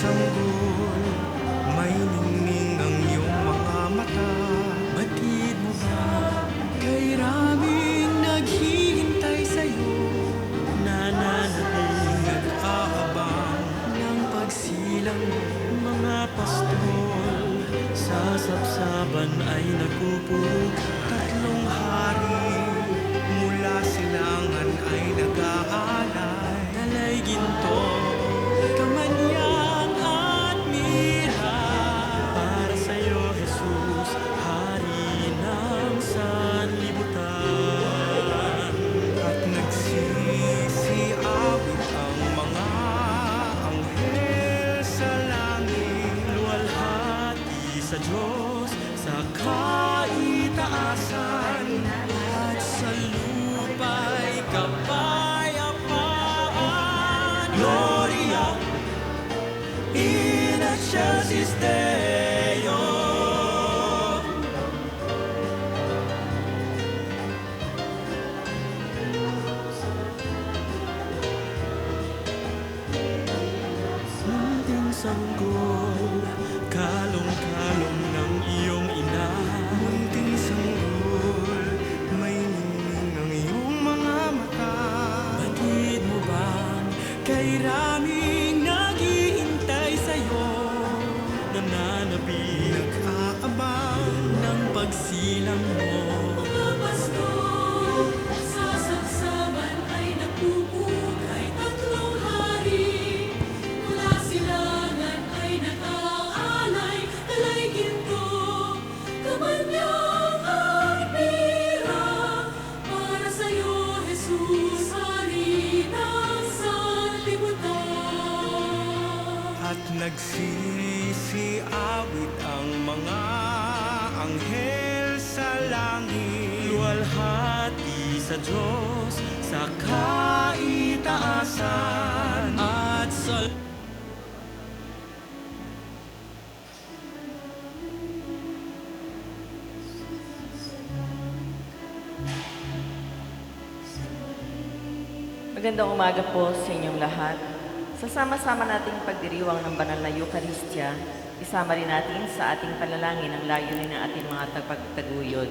sanggol, may ningning ang iyong mga mata. Batid mo ba kay raming naghihintay sa'yo, nananabing nag-aabang ng pagsilang mga pastol? Sa sapsaban ay nagpupurog tatlong hari, mula silangan ay nag-aalay. Dalay ginto, kamanyang at mira, para sa'yo, Jesus, Hari ng sanlibutan. At nagsisiawit ang mga anghel sa langit, luwalhati sa Diyos sa kaitaasan, at sa lupa'y kapayapaan. Gloria in excelsis Deo. Munting sanggol, kalong-kalong ng iyong ina. Munting sanggol, may ningning ang iyong mga mata. Batid mo bang kay raming naghihintay sa'yo, nananabing nag-aabang ng pagsilang mo? Mga pastor, sa saksaban ay nagpupukay tatlong hari, mula silangan ay nag-aalay. Dalay ginto, kamanyang at mira, para sa'yo, Jesus, Hari ng sanlibutan. At nagsisiawit ang mga anghel sa langit, luwalhati sa Diyos sa kaitaasan, at sa Magandang umaga po sa inyong lahat. Sa sama-sama nating pagdiriwang ng banal na Eukaristya, isama rin natin sa ating panalangin ang layunin ng ating mga tagapagtaguyod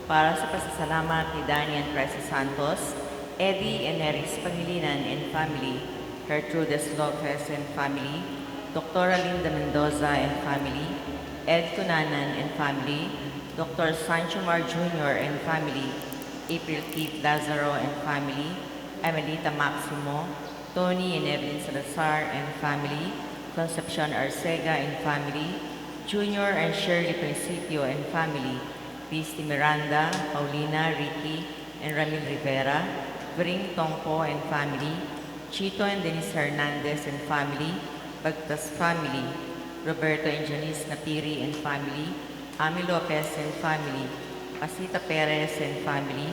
para sa pasasalamat ni Danny and Presa Santos, Eddie and Eris Pangilinan and family, Gertrudes Lopez and family, Dr. Linda Mendoza and family, Ed Cunanan and family, Dr. Sancho Mar Jr. and family, April Keith Lazaro and family, Amelita Maximo, Tony and Evelyn Salazar and family, Concepcion Arcega and family, Junior and Shirley Principio and family, Christy Miranda, Paulina, Ricky, and Ramil Rivera, Bring Tongpo and family, Chito and Denise Hernandez and family, Bagtas family, Roberto and Janice Napiri and family, Ami Lopez and family, Pasita Perez and family,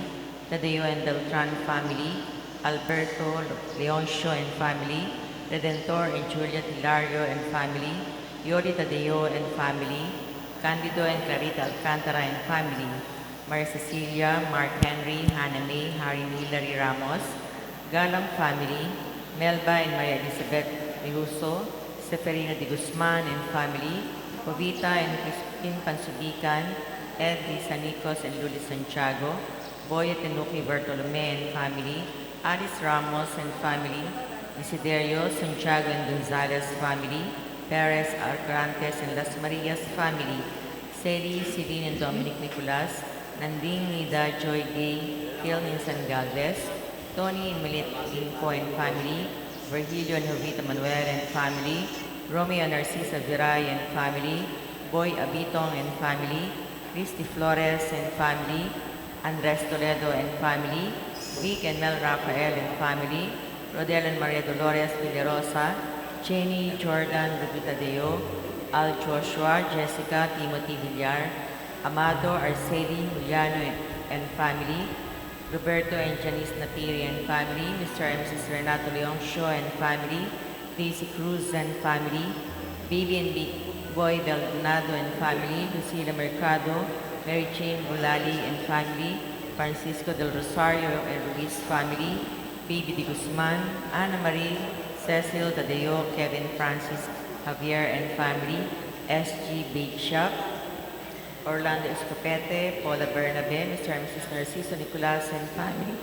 Tadeo and Beltran family, Alberto Leoncio and family, Redentor and Juliet Hilario and family, Yoli Tadeo and family, Candido and Clarita Alcantara and family, Maria Cecilia, Mark Henry, Hannah May, Harry Hilary Ramos, Galang family, Melba and Maria Elizabeth Rihuso, Seferina de Guzman and family, Jovita and Crispin Pansubican, Ed Di Sanicos and Luli Santiago, Boyet and Nuki Bartolome and family, Alice Ramos and family, Desiderio, Santiago and Gonzalez family, Perez Arcarantes and Las Marias family, Celi, Celine and Dominic Nicolas, Nanding, Nida, Joy Gay, Phil Minsan Galvez, Tony and Melit Ginko and family, Virgilio and Jovita Manuel and family, Romeo and Narcisa Viray and family, Boy Abitong and family, Christy Flores and family, Andres Toledo and family, Vic and Mel Rafael and family, Rodel and Maria Dolores Villarosa, Jenny, Jordan, Rubita Deo, Al Joshua, Jessica, Timothy Villar, Amado, Arceli, Juliano and family, Roberto and Janice Napiri and family, Mr. and Mrs. Renato Leoncio and family, Daisy Cruz and family, Baby and Big Boy Baldonado and family, Lucila Mercado, Mary Jane Bulali and family, Francisco del Rosario and Ruiz family, Baby de Guzman, Ana Marie, Cecil Tadeo, Kevin Francis Javier and family, S.G. Bake Shop, Orlando Escopete, Paula Bernabe, Mr. and Mrs. Narciso Nicolas and family,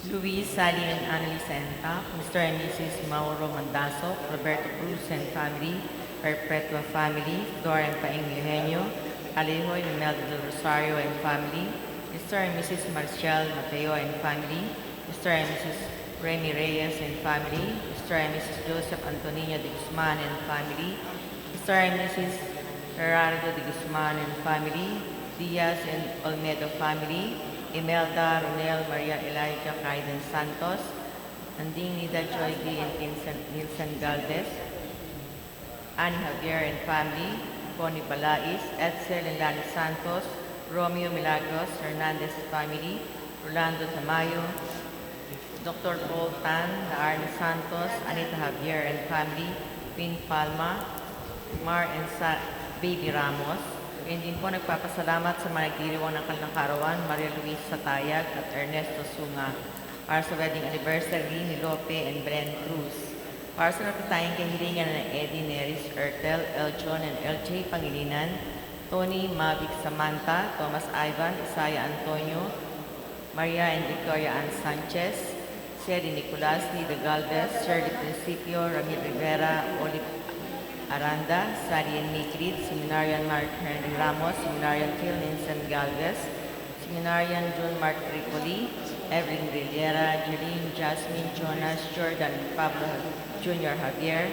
Luis, Sally and Annalisa Enta, Mr. and Mrs. Mauro Mandaso, Roberto Cruz and family, Perpetua family, Flor and Paing Eugenio, Alejo and Imelda del Rosario and family, Mr. and Mrs. Marcial Mateo and family, Mr. and Mrs. Remy Reyes and family, Mr. and Mrs. Joseph Antonio de Guzman and family, Mr. and Mrs. Gerardo de Guzman and family, Diaz and Olmedo family, Imelda, Ronel, Maria Elijah, Kaiden Santos, Anding Nida Joy D. and Nilson Galvez, Annie Javier and family, Connie Balais, Edsel and Lani Santos, Romeo Milagros, Hernandez family, Rolando Tamayo, Dr. Paul Tan, Arne Santos, Anita Javier and family, Queen Palma, Mar and Baby Ramos. Ngayon din po nagpapasalamat sa mga nagdiriwang ng kanilang karawan, Maria Luis Satayag at Ernesto Sunga, para sa wedding anniversary ni Lope and Bren Cruz. Para sa napitayang kahilingan ng Eddie Neris Ertel, Eljon and LJ Pangilinan, Tony Mavic Samantha, Thomas Ivan, Isaya Antonio, Maria and Victoria Ann Sanchez, Sherry Nicolas, Nida Galvez, Shirley Principio, Ramil Rivera, Olive Aranda, Sari and Mikrit, Seminarian Mark Henry Ramos, Seminarian Phil Vincent Galvez, Seminarian John Mark Ricoli, Evelyn Rillera, Jeline Jasmine Jonas, Jordan Pablo Jr. Javier,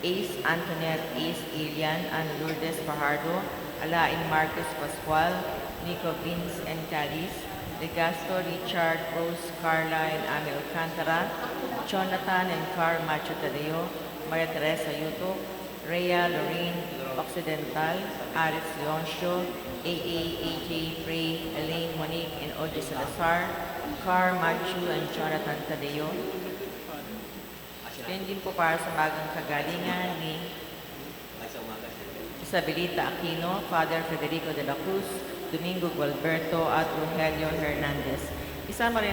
Ace Antoinette, Ace Ilian, Ana Lourdes Fajardo, Alain Marcos Pascual, Nico Vince and Cadiz, Legasto Richard, Rose Carla and Amel Alcantara, Jonathan and Carl Macho Tadeo, Maria Teresa Yuto, Rhea Lorraine Occidental, Aris Leoncio, AA, AJ, Frey, Elaine Monique, and Audrey Salazar, Car Machu, and Jonathan Tadeo. Yan din po para sa bagong kagalingan ni Isabelita Aquino, Father Federico de la Cruz, Domingo Gualberto, at Rogelio Hernandez. Isama rin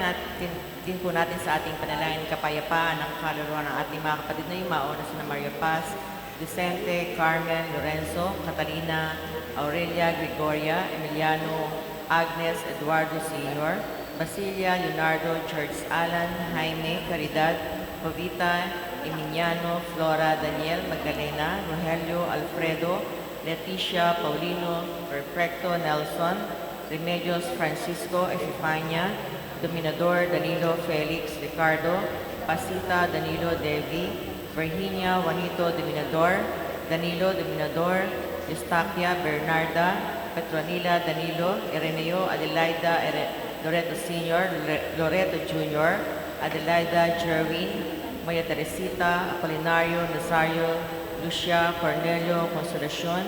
din po natin sa ating panalangin kapayapaan ang kaluluwa ng ating mga kapatid na yumao na sina Maria Paz, Vicente, Carmen, Lorenzo, Catalina, Aurelia, Gregoria, Emiliano, Agnes, Eduardo Sr., Basilia, Leonardo, George Alan, Jaime, Caridad, Jovita, Emiliano, Flora, Daniel, Magdalena, Rogelio, Alfredo, Leticia, Paulino, Perfecto, Nelson, Remedios, Francisco, Efifania, Dominador, Danilo, Felix, Ricardo, Pasita, Danilo, Devi, Virginia, Juanito, Dominador, Danilo, Dominador, Eustaquia, Bernarda, Petronila, Danilo, Ireneo, Adelaida, Loreto Sr., Loreto Jr., Adelaida, Jerwin, Maria Teresita, Apolinario, Nazario, Lucia, Cornelio, Consolacion,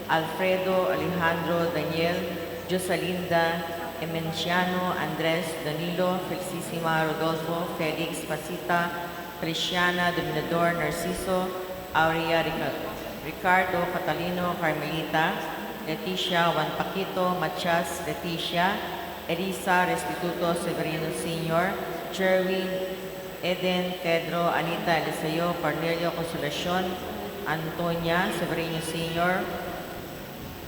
Alfredo, Alejandro, Daniel, Josalinda, Emenciano, Andres, Danilo, Felicissima, Rodolfo, Felix, Pasita, Feliciana, Dominador, Narciso, Aurea, Ricardo, Catalino, Carmelita, Leticia, Juan Paquito, Machas, Leticia, Elisa, Restituto, Severino Sr., Jerwin, Eden, Pedro, Anita, Eliseo, Cornelio, Consolacion, Antonia, Severino Sr.,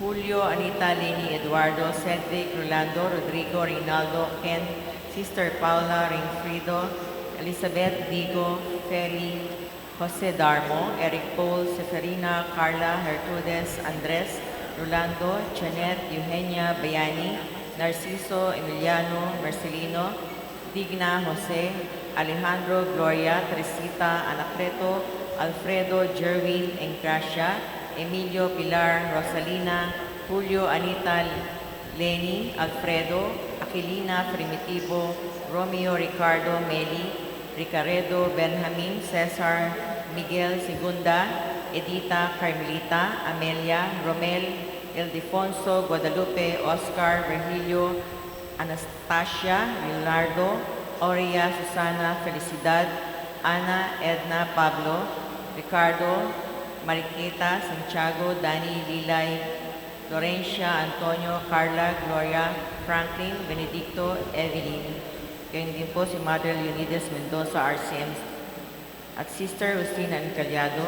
Julio, Anita, Leni, Eduardo, Cedric, Rolando, Rodrigo, Reynaldo, Ken, Sister Paula, Rainfrido, Elizabeth, Digo, Feli, Jose Darmo, Eric Paul, Seferina, Carla, Hertudes, Andres, Rolando, Janet, Eugenia, Bayani, Narciso, Emiliano, Marcelino, Digna, Jose, Alejandro, Gloria, Teresita, Anacleto, Alfredo, Jerwin, Engracia, Emilio, Pilar, Rosalina, Julio, Anita, Lenny, Alfredo, Aquilina, Primitivo, Romeo, Ricardo, Meli, Ricaredo, Benjamin, Cesar, Miguel, Segunda, Edita, Carmelita, Amelia, Romel, Ildefonso, Guadalupe, Oscar, Virgilio, Anastasia, Leonardo, Aurea, Susana, Felicidad, Ana, Edna, Pablo, Ricardo, Mariquita, Santiago, Dani, Lilay, Florencia, Antonio, Carla, Gloria, Franklin, Benedicto, Evelyn. Gayon din po si Mother Leonidas Mendoza, RCM at Sister Justina Encaliado,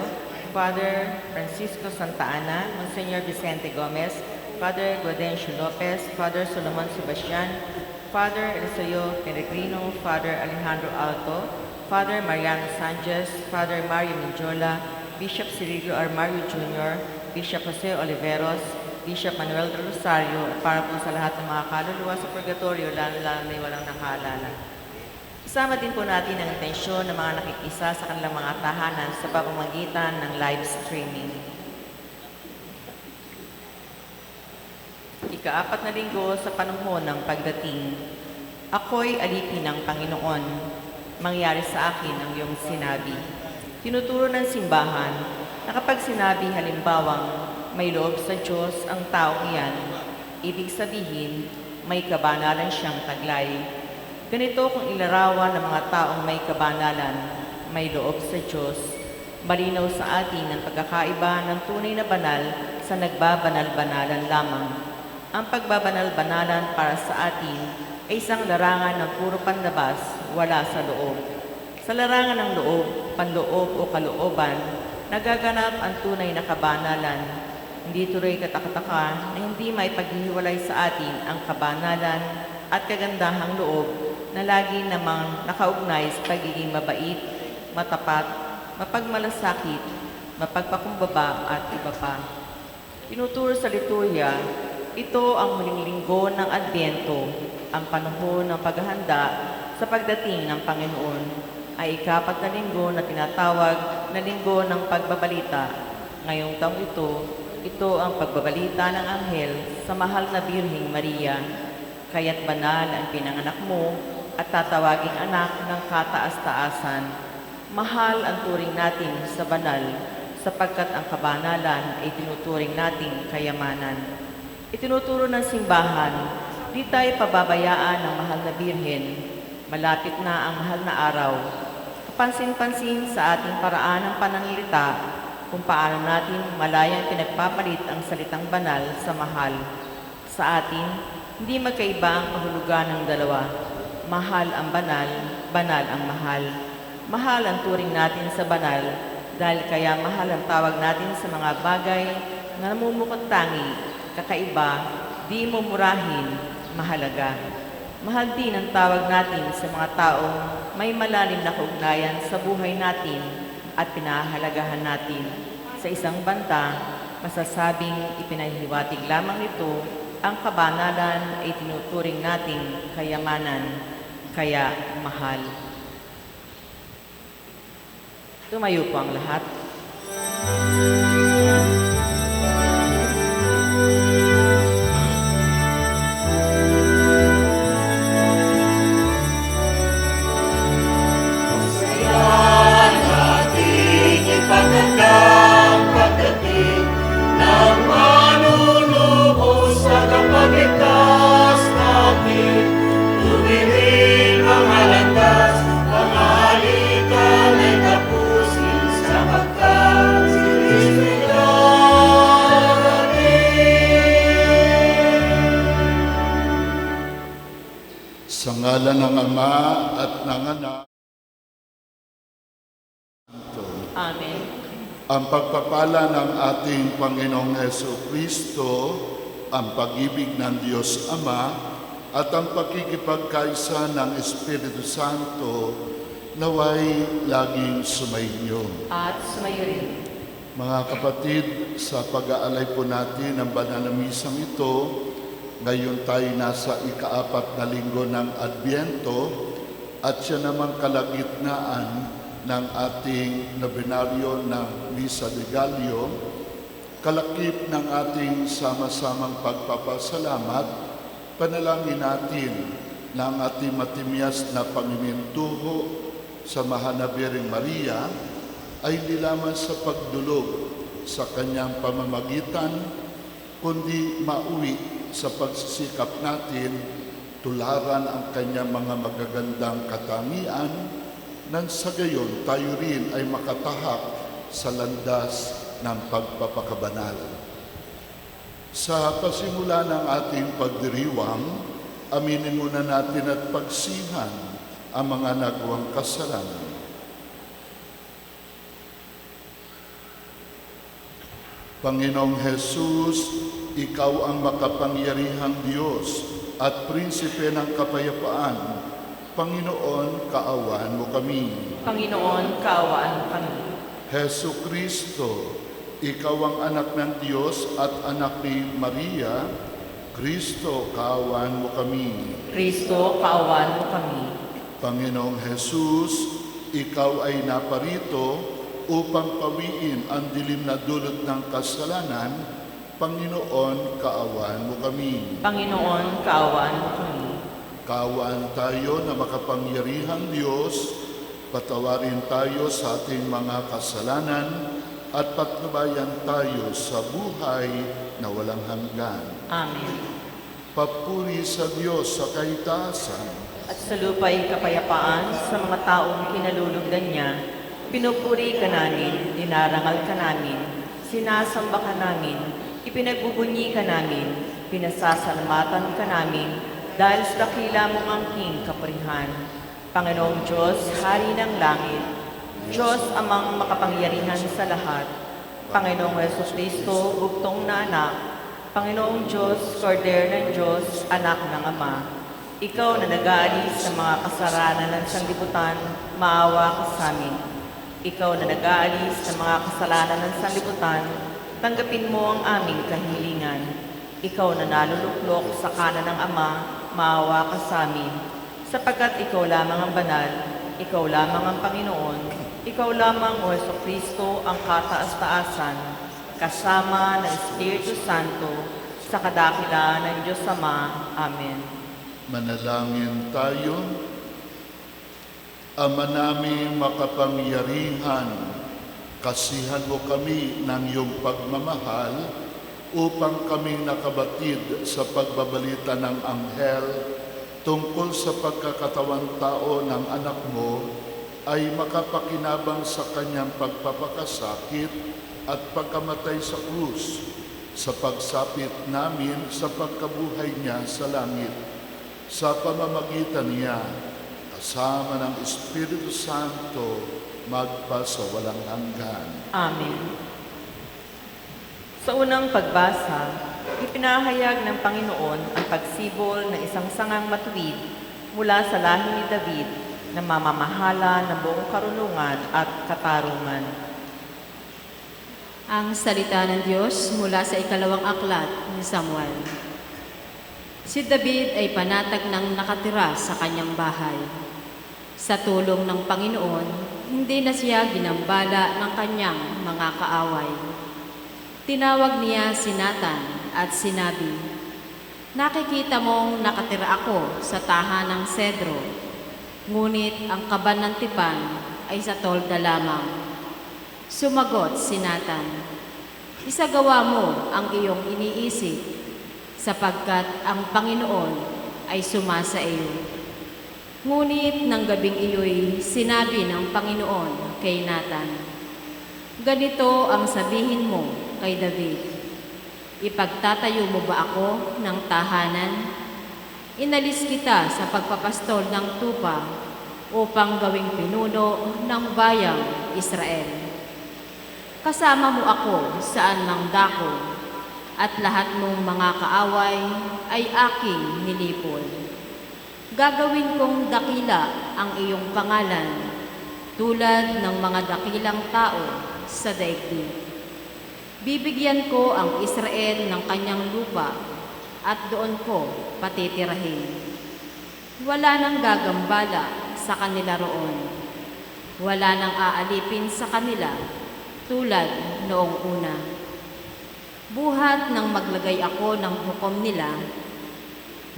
Father Francisco Santa Ana, Monsignor Vicente Gomez, Father Guadencio Lopez, Father Solomon Sebastian, Father Eliseo Peregrino, Father Alejandro Alto, Father Mariano Sanchez, Father Mario Minjola, Bishop Cirilio R. Mario Jr., Bishop Jose Oliveros, Bishop Manuel de Rosario, at para po sa lahat ng mga kaluluwa sa purgatorio, lalo-lalo na walang nakaalala. Isama din po natin ang intensyon ng mga nakikisa sa kanilang mga tahanan sa pamamagitan ng live streaming. Ika-4 na linggo sa panahon ng pagdating. Ako'y alipin ng Panginoon. Mangyari sa akin ang iyong sinabi. Tinuturo ng simbahan na kapag sinabi halimbawang may loob sa Diyos ang taong iyan, ibig sabihin may kabanalan siyang taglay. Ganito kung ilarawan ng mga taong may kabanalan, may loob sa Diyos, malinaw sa atin ang pagkakaiba ng tunay na banal sa nagbabanal-banalan lamang. Ang pagbabanal-banalan para sa atin ay isang larangan ng puro panlabas, wala sa loob. Sa larangan ng loob, panloob o kalooban, nagaganap ang tunay na kabanalan. Hindi tuloy katakataka na hindi may paghihiwalay sa atin ang kabanalan at kagandahang loob na lagi namang nakaugnay sa pagiging mabait, matapat, mapagmalasakit, mapagpakumbaba at iba pa. Tinuturo sa liturya, ito ang huling linggo ng Adbyento, ang panahon ng paghahanda sa pagdating ng Panginoon, ay ika-4 na linggo na tinatawag na linggo ng pagbabalita. Ngayong taong ito ang pagbabalita ng anghel sa mahal na Birheng Maria. Kaya't banal ang pinanganak mo at tatawaging anak ng kataas-taasan. Mahal ang turing natin sa banal, sapagkat ang kabanalan ay tinuturing nating kayamanan. Itinuturo ng simbahan, di tayo pababayaan ng mahal na Birhen. Malapit na ang mahal na araw. Kapansin-pansin sa ating paraan ng pananalita kung paano natin malayang pinagpapalit ang salitang banal sa mahal. Sa atin, hindi magkaiba ang kahulugan ng dalawa. Mahal ang banal, banal ang mahal. Mahal ang turing natin sa banal, dahil kaya mahal ang tawag natin sa mga bagay na namumukod-tangi, kakaiba, di mumurahin, mahalaga. Mahal din ang tawag natin sa mga taong may malalim na kaugnayan sa buhay natin at pinahahalagahan natin. Sa isang banta, masasabing ipinahihiwatig lamang nito ang kabanalan ay tinuturing nating kayamanan, kaya mahal. Tumayo po ang lahat. Sa ngalan ng Ama at ng Anak. Amen. Ang pagpapala ng ating Panginoong Jesucristo, ang pag-ibig ng Diyos Ama, at ang pagkikipagkaisa ng Espiritu Santo, naway laging sumainyo. At sumayo rin. Mga kapatid, sa pag-aalay po natin ng banal na misang ito, ngayon tayo nasa ika-4 na linggo ng Adbyento at siya namang kalagitnaan ng ating nobinaryo ng Misa de Gallio, kalakip ng ating sama-samang pagpapasalamat. Panalangin natin na ang ating matimyas na pamimintuho sa mahal na Birheng Maria ay hindi lamang sa pagdulog sa kanyang pamamagitan, kundi mauwi sa pagsisikap natin tularan ang kanyang mga magagandang katangian nang sa gayon tayo rin ay makatahak sa landas ng pagpapakabanal. Sa pasimula ng ating pagdiriwang, aminin muna natin at pagsihan ang mga nagawang kasalanan. Panginoong Jesus, Ikaw ang makapangyarihang Diyos at Prinsipe ng Kapayapaan. Panginoon, kaawaan mo kami. Panginoon, kaawaan mo kami. Hesu Kristo, Ikaw ang anak ng Diyos at anak ni Maria. Kristo, kaawaan mo kami. Kristo, kaawaan mo kami. Panginoong Jesus, Ikaw ay naparito upang pawiin ang dilim na dulot ng kasalanan. Panginoon, kaawaan mo kami. Panginoon, kaawaan mo kami. Kaawaan tayo na makapangyarihang Diyos, patawarin tayo sa ating mga kasalanan at patnubayan tayo sa buhay na walang hanggan. Amen. Papuri sa Diyos sa kaitaasan. At sa lupa'y kapayapaan sa mga taong kinalulugdan niya. Pinupuri ka namin, dinarangal ka namin, sinasamba ka namin, ipinagbubunyi ka namin, pinasasalamatan ka namin, dahil sa dakila mong angking kapurihan. Panginoong Diyos, Hari ng Langit, Diyos amang makapangyarihan sa lahat, Panginoong Hesus Kristo, bugtong na anak, Panginoong Diyos, Kordero ng Diyos, anak ng Ama, Ikaw na nag-aalis sa mga kasalanan ng sanglibutan, maawa ka sa amin. Ikaw na nag-aalis sa mga kasalanan ng sanlibutan, tanggapin mo ang aming kahilingan. Ikaw na naluluklok sa kanan ng Ama, maawa ka sa amin. Sapagkat Ikaw lamang ang banal, Ikaw lamang ang Panginoon, Ikaw lamang, O Jesucristo, ang kataas-taasan, kasama ng Espiritu Santo, sa kadakilaan ng Diyos Ama. Amen. Manalangin tayo. Ama naming makapangyarihan, kasihan mo kami ng iyong pagmamahal upang kaming nakabatid sa pagbabalita ng anghel tungkol sa pagkakatawan tao ng anak mo ay makapakinabang sa kanyang pagpapakasakit at pagkamatay sa krus sa pagsapit namin sa pagkabuhay niya sa langit. Sa pamamagitan niya, kasama ng Espiritu Santo, magpa sa walang hanggan. Amen. Sa unang pagbasa, ipinahayag ng Panginoon ang pagsibol ng isang sangang matuwid mula sa lahi ni David na mamamahala ng buong karunungan at katarungan. Ang salita ng Diyos mula sa ikalawang aklat ni Samuel. Si David ay panatag ng nakatira sa kanyang bahay. Sa tulong ng Panginoon, hindi na siya ginambala ng kanyang mga kaaway. Tinawag niya si Nathan at sinabi, "Nakikita mong nakatira ako sa tahanang sedro, ngunit ang kaban ng tipan ay sa tolda lamang." Sumagot si Nathan, "Isagawa mo ang iyong iniisip, sapagkat ang Panginoon ay sumasa iyo." Ngunit ng gabing iyo'y sinabi ng Panginoon kay Nathan, "Ganito ang sabihin mo kay David, ipagtatayo mo ba ako ng tahanan? Inalis kita sa pagpapastol ng tupa upang gawing pinuno ng bayang Israel. Kasama mo ako saan mang dako, at lahat mong mga kaaway ay aking nilipol. Gagawin kong dakila ang iyong pangalan, tulad ng mga dakilang tao sa daigdig. Bibigyan ko ang Israel ng kanyang lupa at doon ko patitirahin. Wala nang gagambala sa kanila roon. Wala nang aalipin sa kanila tulad noong una. Buhat nang maglagay ako ng hukom nila,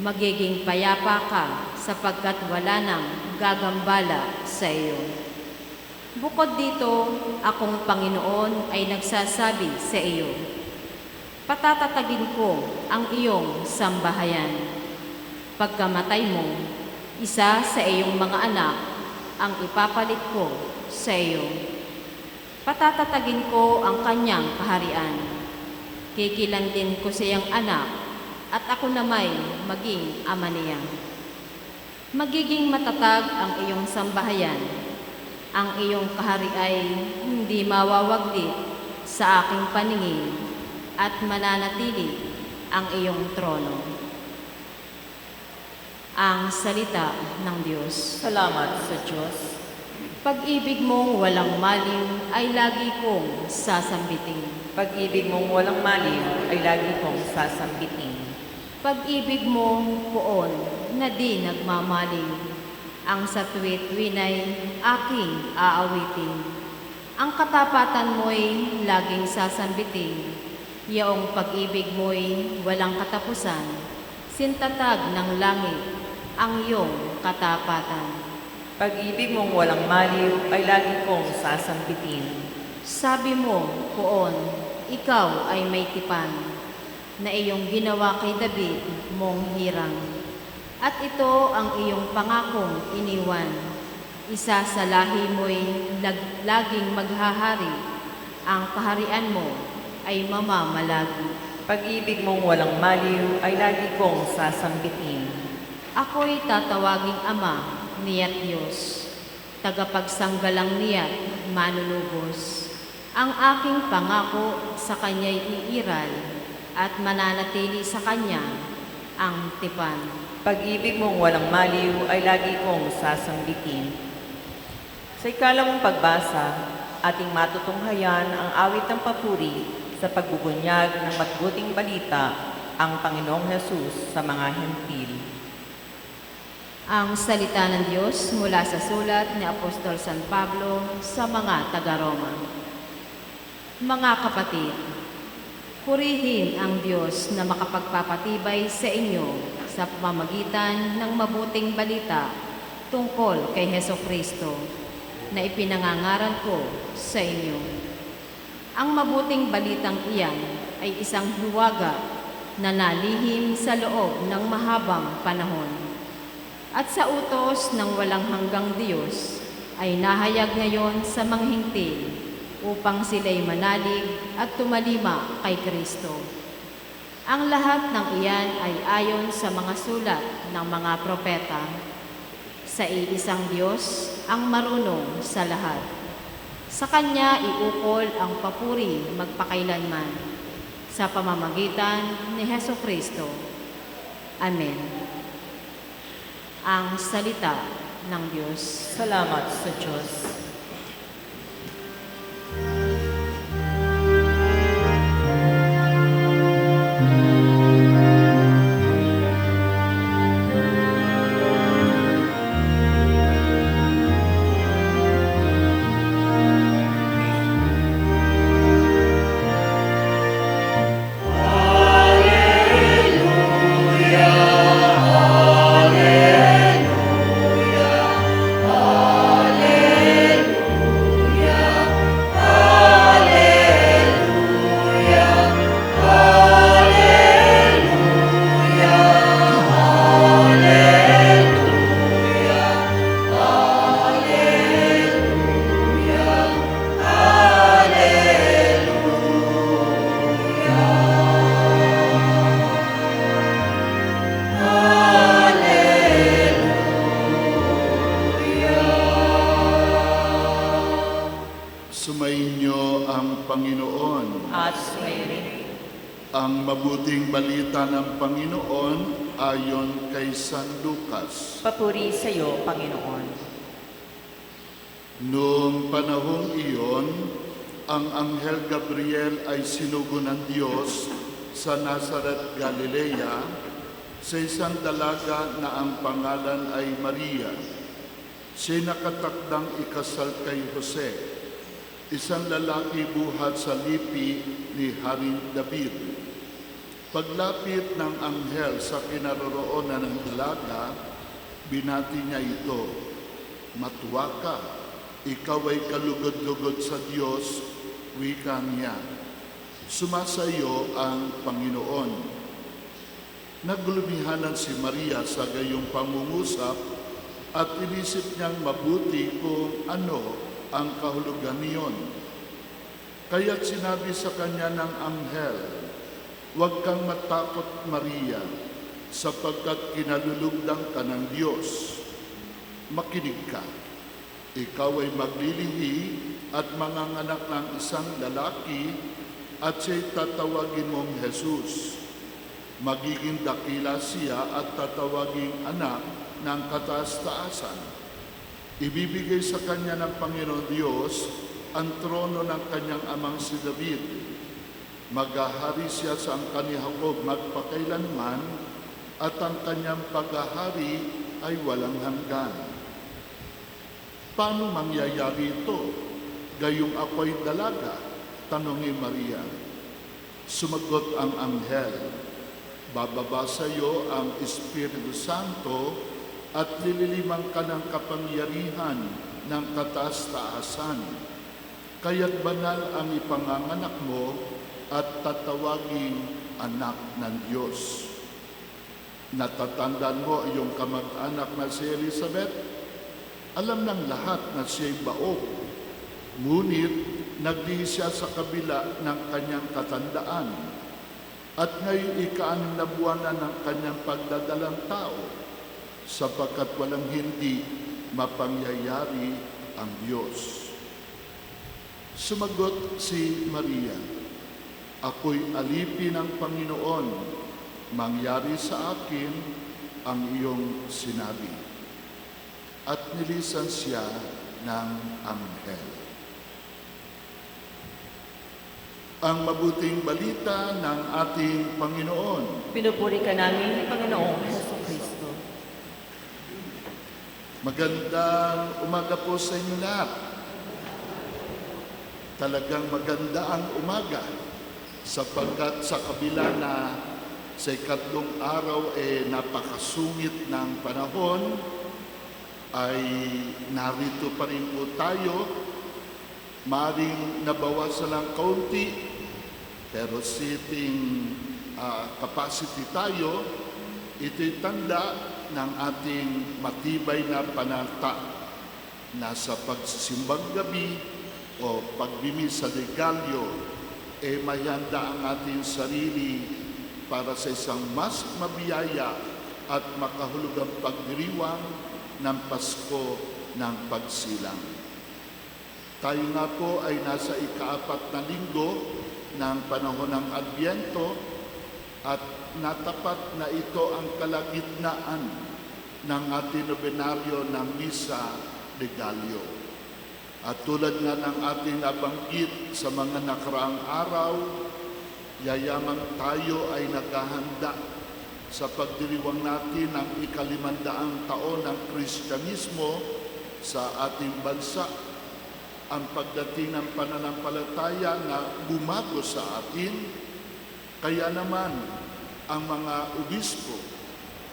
magiging payapa ka sapagkat wala nang gagambala sa iyo. Bukod dito, akong Panginoon ay nagsasabi sa iyo, patatatagin ko ang iyong sambahayan. Pagkamatay mo, isa sa iyong mga anak ang ipapalit ko sa iyo. Patatatagin ko ang kanyang kaharian. Kikilantin ko sa iyang anak at ako namay maging ama niya. Magiging matatag ang iyong sambahayan. Ang iyong kahari ay hindi mawawaglit sa aking paningin at mananatili ang iyong trono. Ang salita ng Diyos. Salamat sa Diyos. Pag-ibig mong walang maliw ay lagi kong sasambitin. Pag-ibig mong walang maliw ay lagi kong sasambitin. Pag-ibig mong poon na di nagmamaliw, ang sa tuwit-winay aking aawitin. Ang katapatan mo'y laging sasambitin, yaong pag-ibig mo'y walang katapusan, sintatag ng langit ang iyong katapatan. Pag-ibig mong walang maliw ay lagi kong sasambitin. Sabi mo, poon, ikaw ay may tipan, na iyong ginawa kay David mong hirang. At ito ang iyong pangakong iniwan. Isa sa lahi mo'y laging maghahari. Ang kaharian mo ay mamamalagi. Pag-ibig mong walang maliw ay lagi kong sasambitin. Ako'y tatawaging Ama, niya't Diyos. Tagapagsanggalang niya't manunubos. Ang aking pangako sa Kanya'y iiral at mananatili sa Kanya ang tipan. Pag-ibig mong walang maliw ay lagi kong sasambitin. Sa ikalawang pagbasa, ating matutunghayan ang awit ng papuri sa pagbubunyag ng mabuting balita ang Panginoong Hesus sa mga hentil. Ang salita ng Diyos mula sa sulat ni Apostol San Pablo sa mga taga-Roma. Mga kapatid, purihin ang Diyos na makapagpapatibay sa inyo sa pamamagitan ng mabuting balita tungkol kay Hesukristo na ipinangangaral ko sa inyo. Ang mabuting balitang iyan ay isang hiwaga na nalihim sa loob ng mahabang panahon. At sa utos ng walang hanggang Diyos ay nahayag ngayon sa mga hintil upang sila'y manalig at tumalima kay Kristo. Ang lahat ng iyan ay ayon sa mga sulat ng mga propeta. Sa iisang Diyos ang marunong sa lahat. Sa Kanya iukol ang papuri magpakailanman sa pamamagitan ni Hesukristo. Amen. Ang salita ng Diyos. Salamat sa Diyos. Sumainyo ang Panginoon. At sumayin. Ang mabuting balita ng Panginoon ayon kay San Lucas. Papuri sa iyo, Panginoon. Noong panahong iyon, ang Anghel Gabriel ay sinugo ng Diyos sa Nazaret, Galilea, sa isang dalaga na ang pangalan ay Maria. Siya'y nakatakdang ikasal kay Jose, isang lalaki buhat sa lipi ni Haring David. Paglapit ng anghel sa kinaroroonan ng dalaga, binati niya ito, "Matuwa ka, ikaw ay kalugod-lugod sa Diyos," wika niya. "Sumasayo ang Panginoon." Naglumihanan si Maria sa gayong pangungusap at inisip niyang mabuti kung ano ang kahulugan niyon. Kaya't sinabi sa kanya ng anghel, "Huwag kang matakot, Maria, sapagkat kinalulugdan ka ng Diyos. Makinig ka, ikaw ay maglilihi at manganganak ng isang lalaki at siya'y tatawagin mong Jesus. Magiging dakila siya at tatawaging anak ng kataas-taasan. Ibibigay sa kanya ng Panginoon Diyos ang trono ng kanyang amang si David. Maghahari siya sa ang kanihakog magpakailanman at ang kanyang paghahari ay walang hanggan. Paano mangyayari ito? Gayong ako'y dalaga, tanong ni Maria. Sumagot ang anghel, bababa sa iyo ang Espiritu Santo at lililimang ka ng kapangyarihan ng kataas-taasan. Kaya't banal ang ipanganganak mo at tatawaging anak ng Diyos. Natatandaan mo iyong kamag-anak na si Elizabeth? Alam ng lahat na siya'y baog. Ngunit nagdihi siya sa kabila ng kanyang katandaan. At ngayon ika-6 na buwan na ng kanyang pagdadalang tao, sapagkat walang hindi mapangyayari ang Diyos. Sumagot si Maria, ako'y alipin ng Panginoon, mangyari sa akin ang iyong sinabi. At nilisan siya ng anghel. Ang mabuting balita ng ating Panginoon. Pinupuri ka namin, Panginoong Jesucristo. Magandang umaga po sa inyo lahat. Talagang maganda ang umaga sapagkat sa kabila na sa ikatlong araw napakasungit ng panahon, ay narito pa rin po tayo. Maring nabawasan ng kaunti, pero sitting capacity tayo, ito'y tanda ng ating matibay na panata na sa pagsisimbang gabi o pagbimi sa degalyo, mahanda ang ating sarili para sa isang mas mabiyaya at makahulugang pagdiriwang ng Pasko ng Pagsilang. Tayo nga po ay nasa ika-4 na linggo ng panahon ng Adbyento at natapat na ito ang kalagitnaan ng ating nobenaryo ng Misa de Gallo. At tulad nga ng ating nabanggit sa mga nakaraang araw, yayamang tayo ay naghahanda sa pagdiriwang natin ng ika-500 taon ng Kristyanismo sa ating bansa. Ang pagdating ng pananampalataya na bumago sa atin, kaya naman ang mga obispo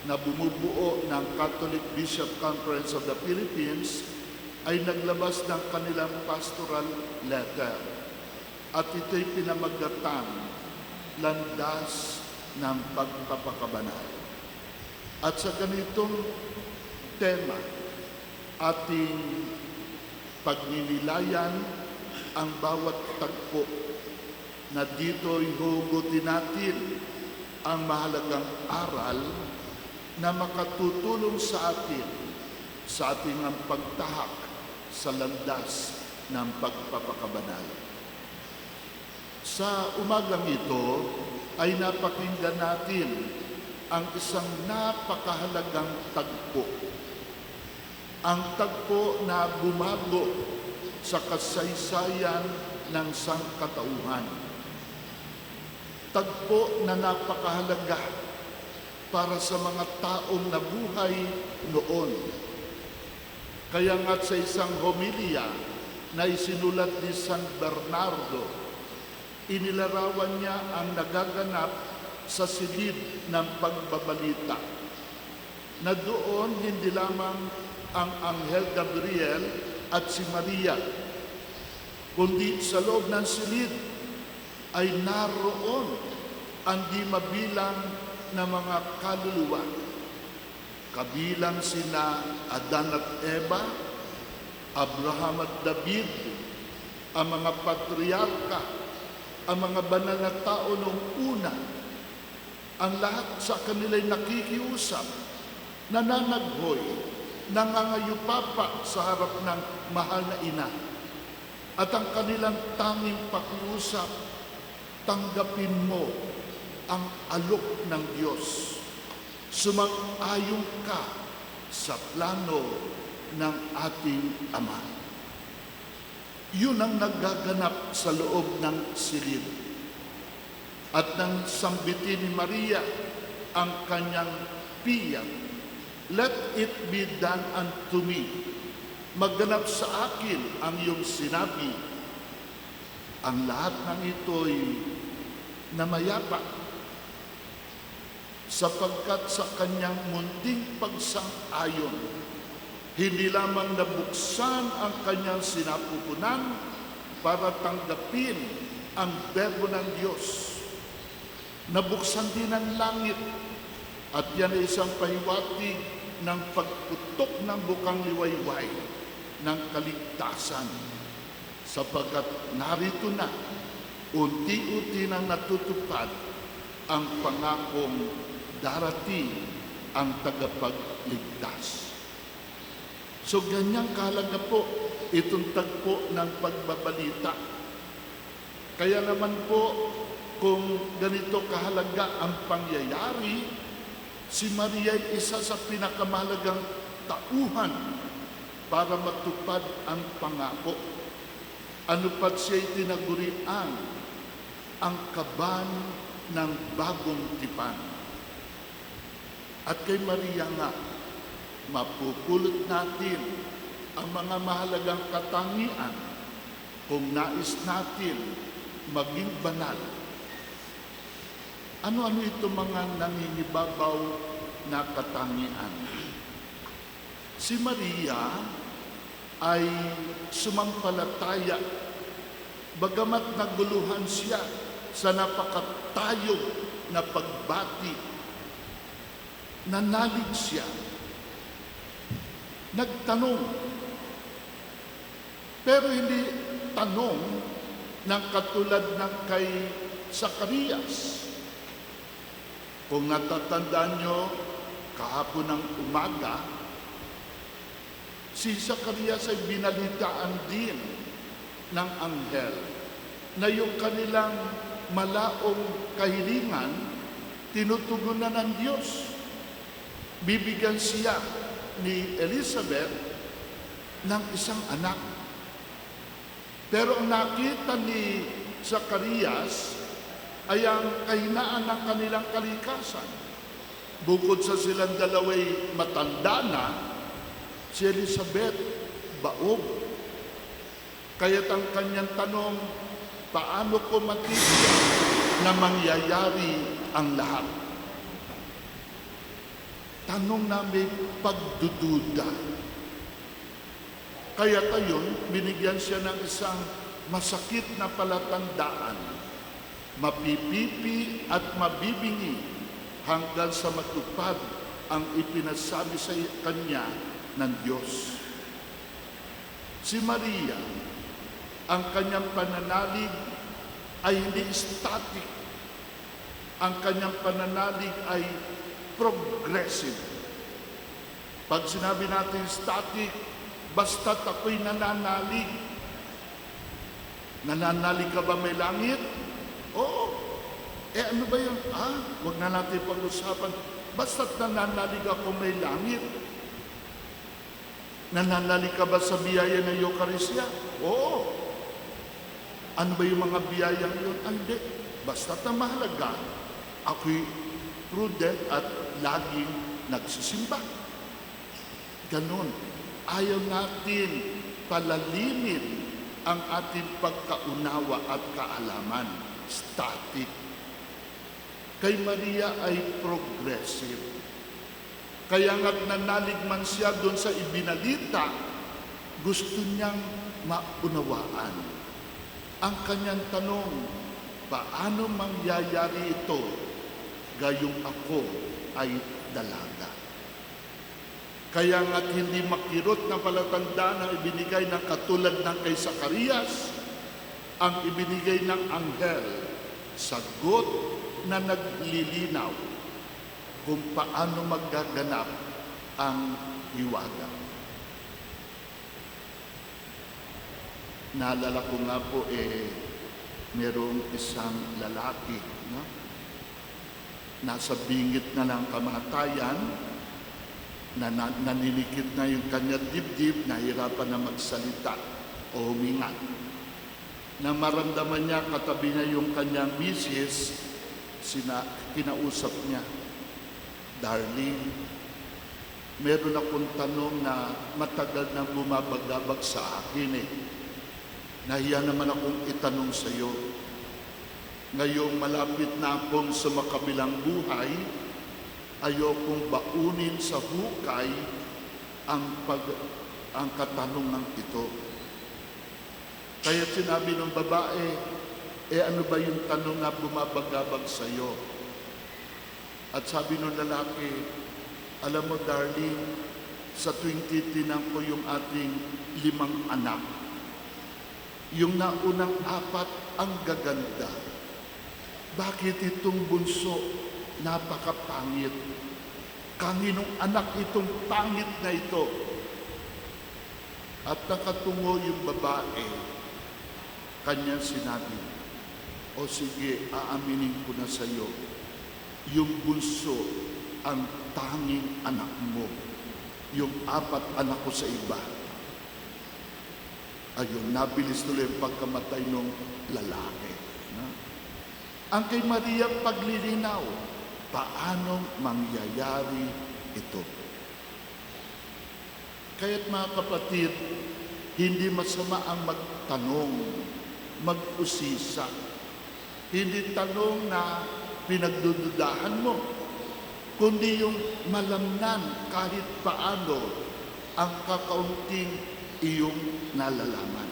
na bumubuo ng Catholic Bishop Conference of the Philippines ay naglabas ng kanilang pastoral letter. At ito'y pinamagatan, landas ng pagpapakabanal. At sa ganitong tema, ating pagninilayan ang bawat tagpo na dito'y hugutin natin ang mahalagang aral na makatutulong sa atin sa ating ang pagtahak sa landas ng pagpapakabanal. Sa umagang ito ay napakinggan natin ang isang napakahalagang tagpo. Ang tagpo na bumago sa kasaysayan ng sangkatauhan. Tagpo na napakahalaga para sa mga taong nabuhay noon. Kaya nga sa isang homilia na isinulat ni San Bernardo, inilarawan niya ang nagaganap sa silid ng pagbabalita, na doon hindi lamang ang Anghel Gabriel at si Maria, kundi sa loob ng silid ay naroon ang di mabilang na mga kaluluwa. Kabilang sina Adan at Eva, Abraham at David, ang mga patriarka, ang mga banal na tao noong una. Ang lahat sa kanila'y nakikiusap, nananaghoy, nangangayupapa sa harap ng mahal na ina. At ang kanilang tanging pakiusap tanggapin mo ang alok ng Diyos. Sumang-ayon ka sa plano ng ating Ama. Yun ang nagaganap sa loob ng silid. At nang sambitin ni Maria ang kanyang piyang, "Let it be done unto me." Magganap sa akin ang iyong sinabi. Ang lahat ng ito'y namayapa sapagkat sa kanyang munting pagsang-ayon, hindi lamang nabuksan ang kanyang sinapupunan para tanggapin ang berbo ng Diyos. Nabuksan din ang langit at yan ay isang pahiwatig ng pagputok ng bukang liwayway ng kaligtasan sapagkat narito na unti-unti nang natutupad ang pangakong darating ang tagapagligtas. So ganyang kahalaga po itong tagpo ng pagbabalita. Kaya naman po kung ganito kahalaga ang pangyayari, si Maria ay isa sa pinakamahalagang tauhan para matupad ang pangako. Ano pat siya'y tinagurian ang kaban ng bagong tipan. At kay Maria nga, mapupulot natin ang mga mahalagang katangian kung nais natin maging banal. Ano-ano ito mga nangingibabaw na katangian? Si Maria ay sumampalataya bagamat naguluhan siya sa napakatayog na pagbati. Nanalig siya. Nagtanong. Pero hindi tanong ng katulad ng kay Zacarias. Kung natatandaan nyo, kahapon ng umaga, si Zacarias ay binalitaan din ng anghel na yung kanilang malaong kahilingan tinutugunan ng Diyos. Bibigyan siya ni Elizabeth ng isang anak. Pero ang nakita ni Zacarias ay ang kahinaan ng kanilang kalikasan. Bukod sa silang dalaway matanda na, si Elizabeth, baog. Kaya't ang kanyang tanong, paano ko matitiyak na mangyayari ang lahat? Tanong namin pagdududa. Kaya tayon, binigyan siya ng isang masakit na palatandaan. Mapipipi at mabibingi hanggang sa matupad ang ipinasabi sa kanya ng Diyos. Si Maria, ang kanyang pananalig ay hindi static. Ang kanyang pananalig ay progressive. Pag sinabi natin static, basta't ako'y nananalig. Nananalig ka ba may langit? Oo. Ano ba yun? Huwag na natin pag-usapan. Basta't nananalig ako may langit. Nananalig ka ba sa biyaya ng Eucharistia? Oo. Ano ba yung mga biyayang yun? Hindi. Basta't na mahalaga, ako'y prudent at laging nagsisimba. Ganon. Ayaw natin palalimin ang ating pagkaunawa at kaalaman. Static. Kay Maria ay progressive. Kaya nga't nanalig man siya doon sa ibinalita, gusto niyang maunawaan. Ang kanyang tanong, paano mangyayari ito gayong ako ay dalaga? Kaya nga't hindi makirot na palatandaan ang ibinigay ng katulad ng kay Zacarias, ang ibinigay ng anghel, sagot na naglilinaw kung paano magaganap ang hiwaga. Naalala ko nga po, merong isang lalaki, no? Nasa bingit na ng kamatayan, naninikit na yung kanyang dibdib, nahirapan na magsalita o huminga. Na maramdaman niya, katabi niya yung kanyang misis, kinausap niya, "Darling, meron akong tanong na matagal nang bumabagabag sa akin eh. Nahiya naman akong itanong sa iyo. Ngayong malapit na akong sa makabilang buhay, ayokong baunin sa hukay ang katanungan ito." Kaya sinabi ng babae, ano ba yung tanong na bumabagabag sa iyo? At sabi ng lalaki, "Alam mo, darling, sa tuwing titinang ko yung ating 5 anak, yung naunang 4 ang gaganda. Bakit itong bunso napakapangit? Kaninong anak itong pangit na ito?" At nakatungo yung babae, kanyang sinabi, "O sige, aaminin ko na sa iyo, yung bunso ang tanging anak mo, yung 4 anak ko sa iba." Ayun, nabilis tuloy ang pagkamatay ng lalaki. Ang kay Maria paglilinaw, paanong mangyayari ito? Kaya't mga kapatid, hindi masama ang magtanong, mag-usisa. Hindi tanong na pinagdududahan mo, kundi yung malamnan kahit paano ang kakaunting iyong nalalaman.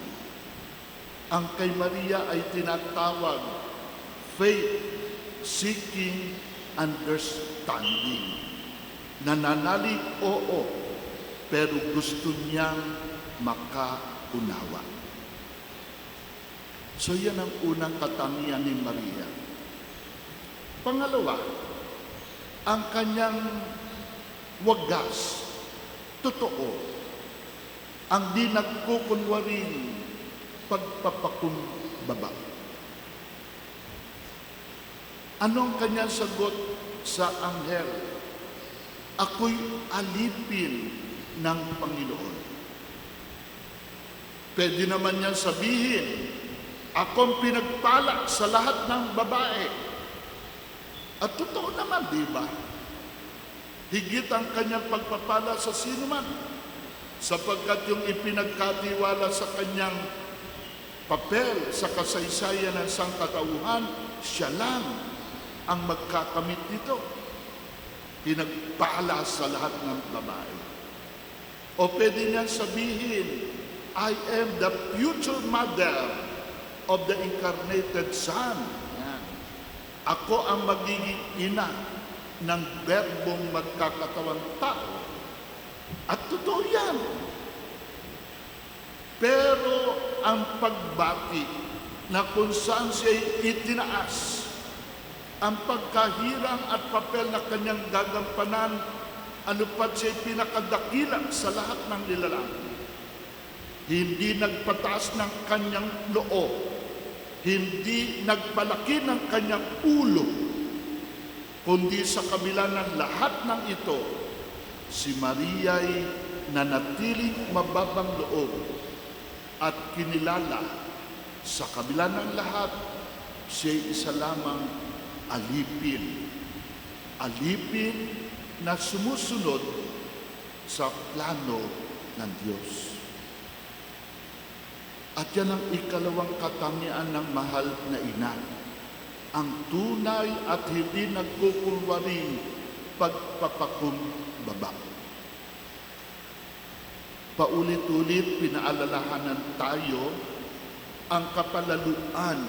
Ang kay Maria ay tinatawag faith seeking understanding. Nananalig, oo, pero gusto niyang makaunawa. So yan ang unang katangian ni Maria. Pangalawa, ang kanyang wagas, totoo, ang di nagkukunwaring pagpapakumbaba. Ano ang kanyang sagot sa anghel? "Ako'y alipin ng Panginoon." Pwede naman niyan sabihin, "Akong pinagpala sa lahat ng babae." At totoo naman, di ba? Higit ang kanyang pagpapala sa sino man, sapagkat yung ipinagkatiwala sa kanyang papel sa kasaysayan ng sangkatauhan, siya lang ang magkakamit nito. Pinagpala sa lahat ng babae. O pwede niyan sabihin, "I am the future mother of the incarnated Son." Yan. Ako ang magiging ina ng berbong magkakatawang tao. At totoo yan. Pero ang pagbati na kung saan siya'y itinaas, ang pagkahirang at papel na kanyang gagampanan, ano pa't siya'y pinakadakila sa lahat ng nilalang. Hindi nagpataas ng kanyang loob, hindi nagpalaki ng kanyang ulo, kundi sa kabila ng lahat ng ito, si Maria'y nanatiling mababang loob at kinilala sa kabila ng lahat, siya'y isa lamang alipin. Alipin na sumusunod sa plano ng Diyos. At yan ang ikalawang katangian ng mahal na ina. Ang tunay at hindi nagkukunwaring pagpapakumbaba. Paulit-ulit pinaalalahanan tayo, ang kapalaluan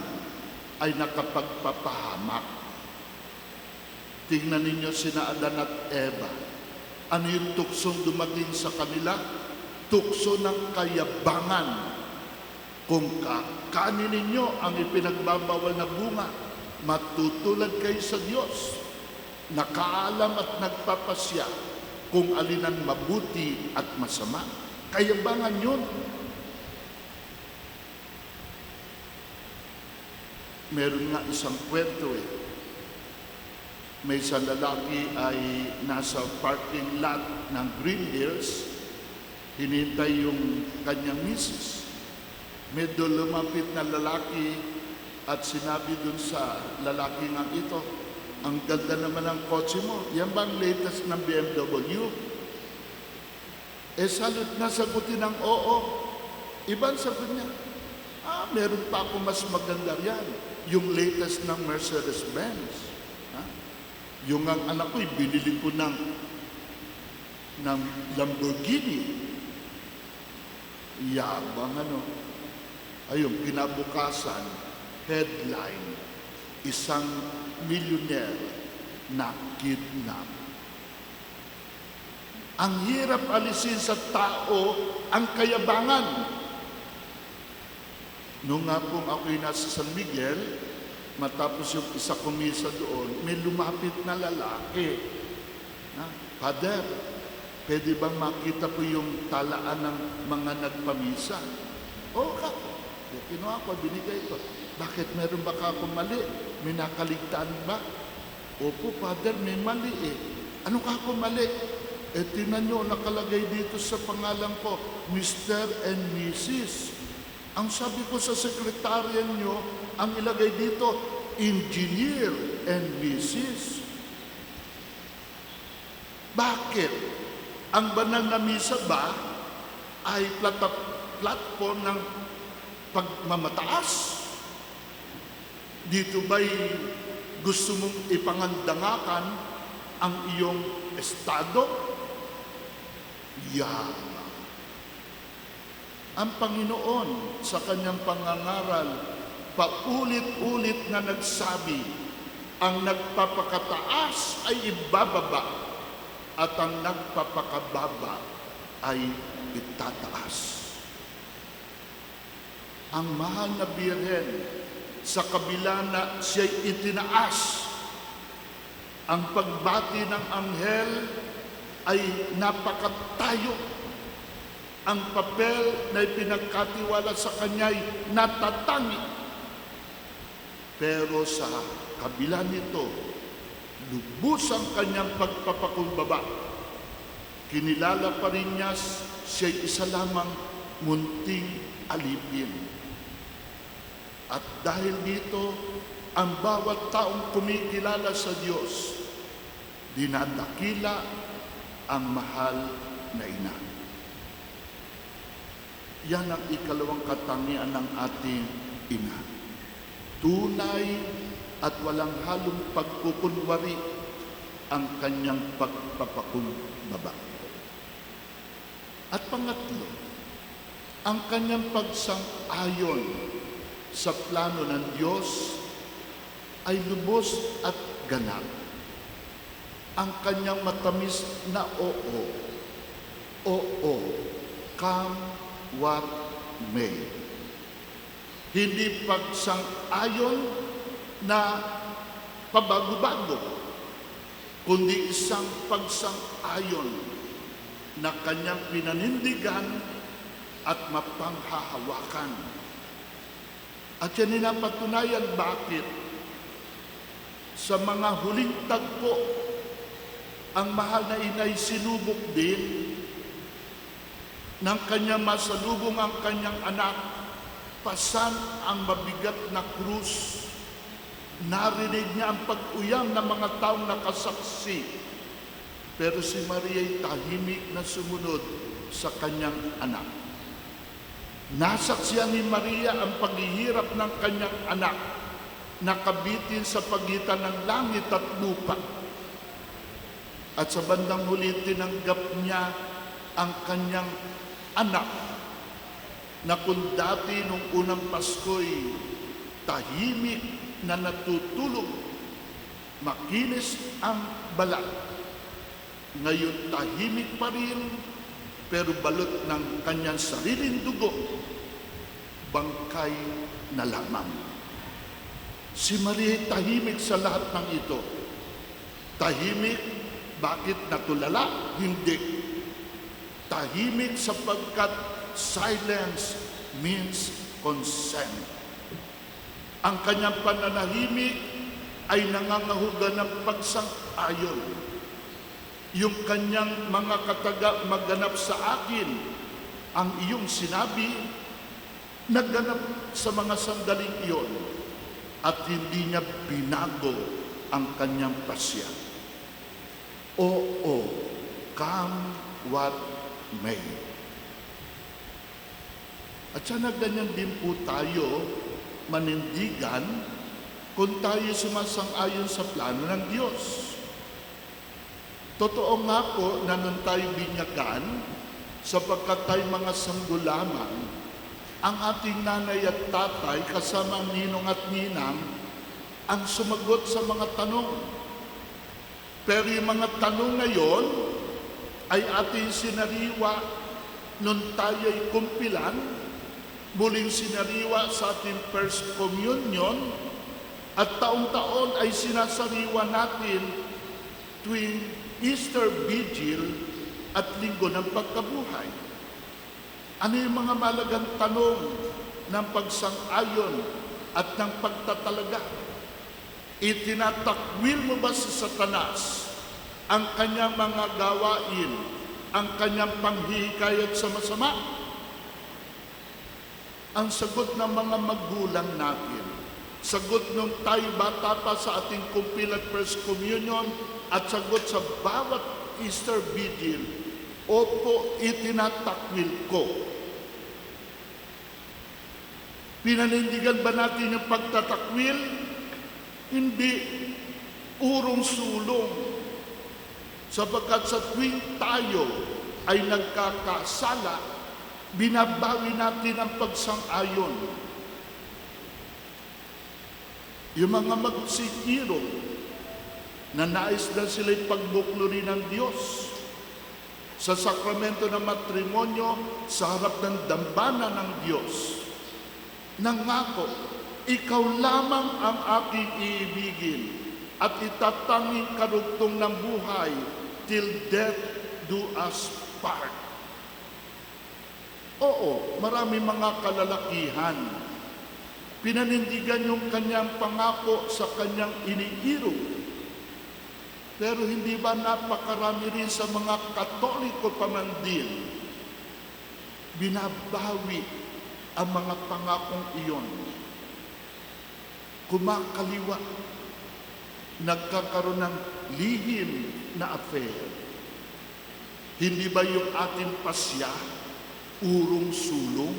ay nakapagpapahamak. Tingnan ninyo sina Adan at Eva. Ano yung tuksong dumating sa kanila? Tukso ng kayabangan. Kung kakanin ninyo ang ipinagbabawal na bunga, matutulad kayo sa Diyos. Nakaalam at nagpapasya kung alin ang mabuti at masama. Kayabangan yun. Meron nga isang kwento eh. May isang lalaki ay nasa parking lot ng Green Hills, hinintay yung kanyang misis. Medyo lumapit na lalaki at sinabi dun sa lalaki nga ito, ang ganda naman ng kotse mo, yan ba ang latest ng BMW? Salot na sagutin ng oo. Ibang sagot niya, meron pa ako mas maganda yan, yung latest ng Mercedes-Benz. Yung ang anak ko, binili ko ng Lamborghini. Yabang ano. Ayun, kinabukasan, headline, isang milyonero na kidnap. Ang hirap alisin sa tao ang kayabangan. Noong nga pong ako'y nasa San Miguel, matapos yung isa kumisa doon, may lumapit na lalaki. Father, pwede bang makita po yung talaan ng mga nagpamisa? Oo, kako. Kinuha ko, binigay ko. Bakit meron ba akong mali? May nakaligtaan ba? Opo, Father, may mali eh. Ano kako mali? Tingnan nyo, nakalagay dito sa pangalan ko, Mr. and Mrs. Ang sabi ko sa sekretaryan nyo, ang ilagay dito, Engineer and Mrs. Bakit? Ang banal na misa ba ay platform ng pagmamataas? Dito ba'y gusto mong ipangandangakan ang iyong estado? Yan. Ang Panginoon sa kanyang pangangaral, paulit-ulit na nagsabi, ang nagpapakataas ay ibababa at ang nagpapakababa ay itataas. Ang mahal na Birhen, sa kabila na siya'y itinaas, ang pagbati ng anghel ay napakatayo. Ang papel na ipinagkatiwala sa kanya'y natatangi. Pero sa kabila nito, lubos ang kanyang pagpapakumbaba. Kinilala pa rin niya siya'y isa lamang munting alipin. At dahil dito, ang bawat taong kumikilala sa Diyos, dinadakila ang mahal na ina. Yan ang ikalawang katangian ng ating ina. Tunay at walang halong pagkukunwari ang kanyang pagpapakumbaba. At pangatlo, ang kanyang pagsang-ayon sa plano ng Diyos ay lubos at ganap. Ang kanyang matamis na oo, come what may. Hindi pagsang-ayon na pabago-bago, kundi isang pagsang-ayon na kanyang pinanindigan at mapanghahawakan. At yan napatunayan bakit sa mga huling tagpo, ang mahal na inay sinubok din ng kanyang masalubong ang kanyang anak, pasan ang mabigat na krus. Narinig niya ang pag-uyam ng mga taong nakasaksi. Pero si Maria'y tahimik na sumunod sa kanyang anak. Nasaksihan ni Maria ang paghihirap ng kanyang anak, nakabitin sa pagitan ng langit at lupa. At sa bandang huli, tinanggap niya ang kanyang anak, na kung dati nung unang Pasko'y tahimik na natutulog, makinis ang balat. Ngayon tahimik pa rin, pero balot ng kanyang sariling dugo, bangkay na lamang. Si Maria tahimik sa lahat ng ito. Tahimik, bakit natulala? Hindi. Tahimik sapagkat silence means consent. Ang kanyang pananahimik ay nangangahugan ng pagsang-ayon. Yung kanyang mga kataga maganap sa akin, ang iyong sinabi, naganap sa mga sandaling iyon at hindi niya binago ang kanyang pasya. Oo, come what may. At sana ganyan din po tayo manindigan kung tayo sumasang-ayon sa plano ng Diyos. Totoo nga po na nung tayo binyagan, sapagkat tayo mga sanggol lamang, ang ating nanay at tatay kasama ang ninong at ninang ang sumagot sa mga tanong. Pero yung mga tanong na yon ay ating sinariwa nung tayo ay kumpilan, muling sinariwa sa ating First Communion, at taon-taon ay sinasariwa natin tuwing Easter Vigil at Linggo ng Pagkabuhay. Ano yung mga malagang tanong ng pagsang-ayon at ng pagtatalaga? Itinatakwil mo ba si Satanas ang kanyang mga gawain, ang kanyang panghihikayat sa masama? Ang sagot ng mga magulang natin, sagot nung tayo bata pa sa ating kumpil at First Communion, at sagot sa bawat Easter Vigil, opo, itinatakwil ko. Pinanindigan ba natin yung pagtatakwil? Hindi, urong-sulong. Sapagkat sa tuwing tayo ay nagkakasala, binabawi natin ang pagsang-ayon. Yung mga magsikirong na nais na sila'y pagbukluri ng Diyos sa sakramento ng matrimonyo sa harap ng dambana ng Diyos, nangako, ikaw lamang ang aking iibigin at itatanging karugtong ng buhay till death do us part. Oo, marami mga kalalakihan. Pinanindigan yung kanyang pangako sa kanyang iniirog. Pero hindi ba napakarami rin sa mga Katoliko pa man din, binabawi ang mga pangakong iyon? Kumakaliwa, nagkakaroon ng lihim na affair. Hindi ba yung ating pasya, urong-sulong?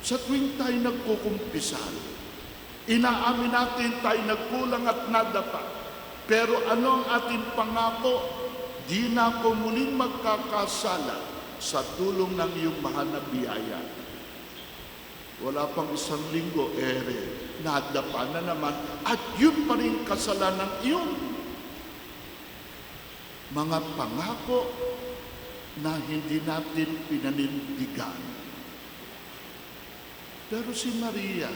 Sa tuwing tayo nagkukumpisal, inaamin natin tayo nagkulang at nadapa. Pero ano ang ating pangako? Di na ako muling magkakasala sa tulong ng iyong mahal na biyaya. Wala pang isang linggo, nadapa na naman, at yun pa rin kasalanan iyon. Mga pangako na hindi natin pinanindigan. Pero si Maria,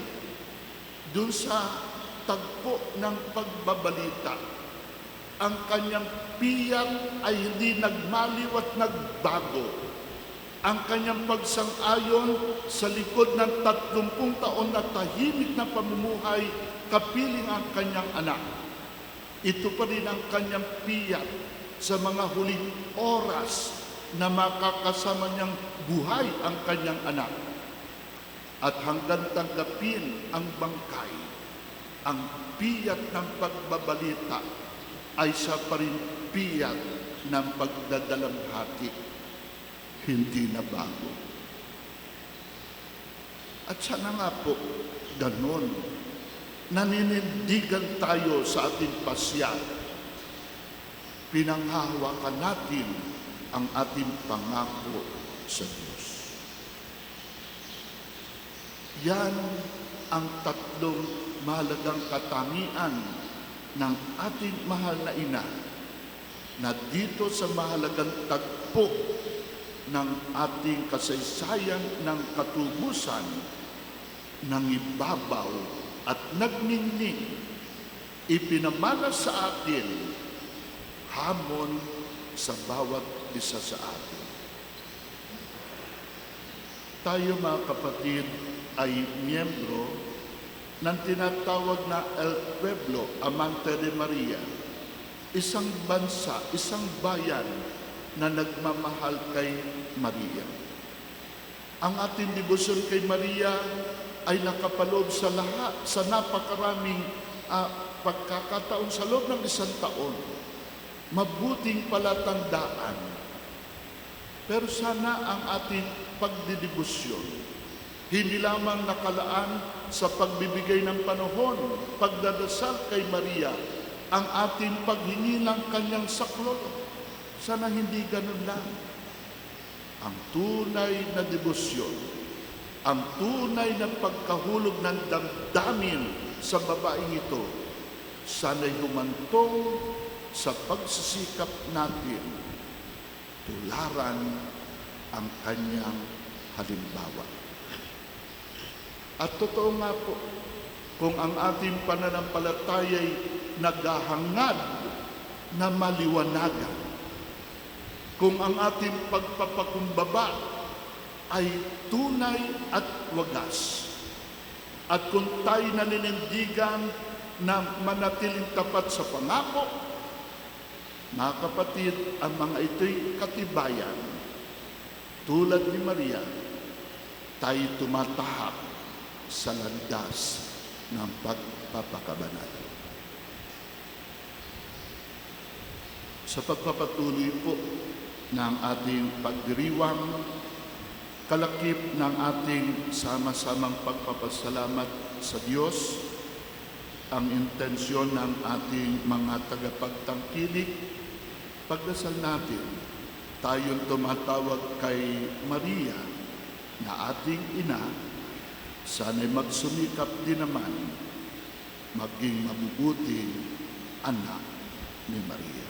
dun sa tagpo ng pagbabalita, ang kanyang piyat ay hindi nagmaliw at nagbago. Ang kanyang pagsang-ayon sa likod ng 30 taon na tahimik na pamumuhay, kapiling ang kanyang anak. Ito pa rin ang kanyang piyat sa mga huling oras na makakasama niyang buhay ang kanyang anak. At hanggang tanggapin ang bangkay, ang piyat ng pagbabalita ay sa pa rin piyat ng pagdadalamhati, hindi na bago. At sana nga po, ganon, naninindigan tayo sa ating pasya. Pinanghahawakan natin ang ating pangako sa Diyos. Yan ang tatlong mahalagang katangian ng ating mahal na ina na dito sa mahalagang tagpo ng ating kasaysayan ng katubusan nangibabaw at nagniningning, ipinamana sa atin hamon sa bawat isa sa atin. Tayo mga kapatid, ay miyembro ng tinatawag na El Pueblo Amante de Maria, isang bansa, isang bayan na nagmamahal kay Maria. Ang ating debosyon kay Maria ay nakapaloob sa lahat, sa napakaraming pagkakataon sa loob ng isang taon. Mabuting palatandaan. Pero sana ang ating pagdidebosyon hindi lamang nakalaan sa pagbibigay ng panahon, pagdadasal kay Maria, ang ating paghingi ng kanyang saklolo. Sana hindi ganun lang. Ang tunay na debosyon, ang tunay na pagkahulog ng damdamin sa babaeng ito, sana'y humantong sa pagsisikap natin, tularan ang kanyang halimbawa. At totoo nga po, kung ang ating pananampalataya'y naghahangad na maliwanagan, kung ang ating pagpapakumbaba ay tunay at wagas, at kung tayo naninindigan na manatiling tapat sa pangako, mga kapatid, ang mga ito'y katibayan. Tulad ni Maria, tayo tumatahak sa landas ng pagpapakabanal. Sa pagpapatuloy po ng ating pagdiriwang, kalakip ng ating sama-samang pagpapasalamat sa Diyos, ang intensyon ng ating mga tagapagtangkilik, pagdasal natin, tayong tumatawag kay Maria na ating ina, sana'y magsumikap din naman maging mabubuting anak ni Maria.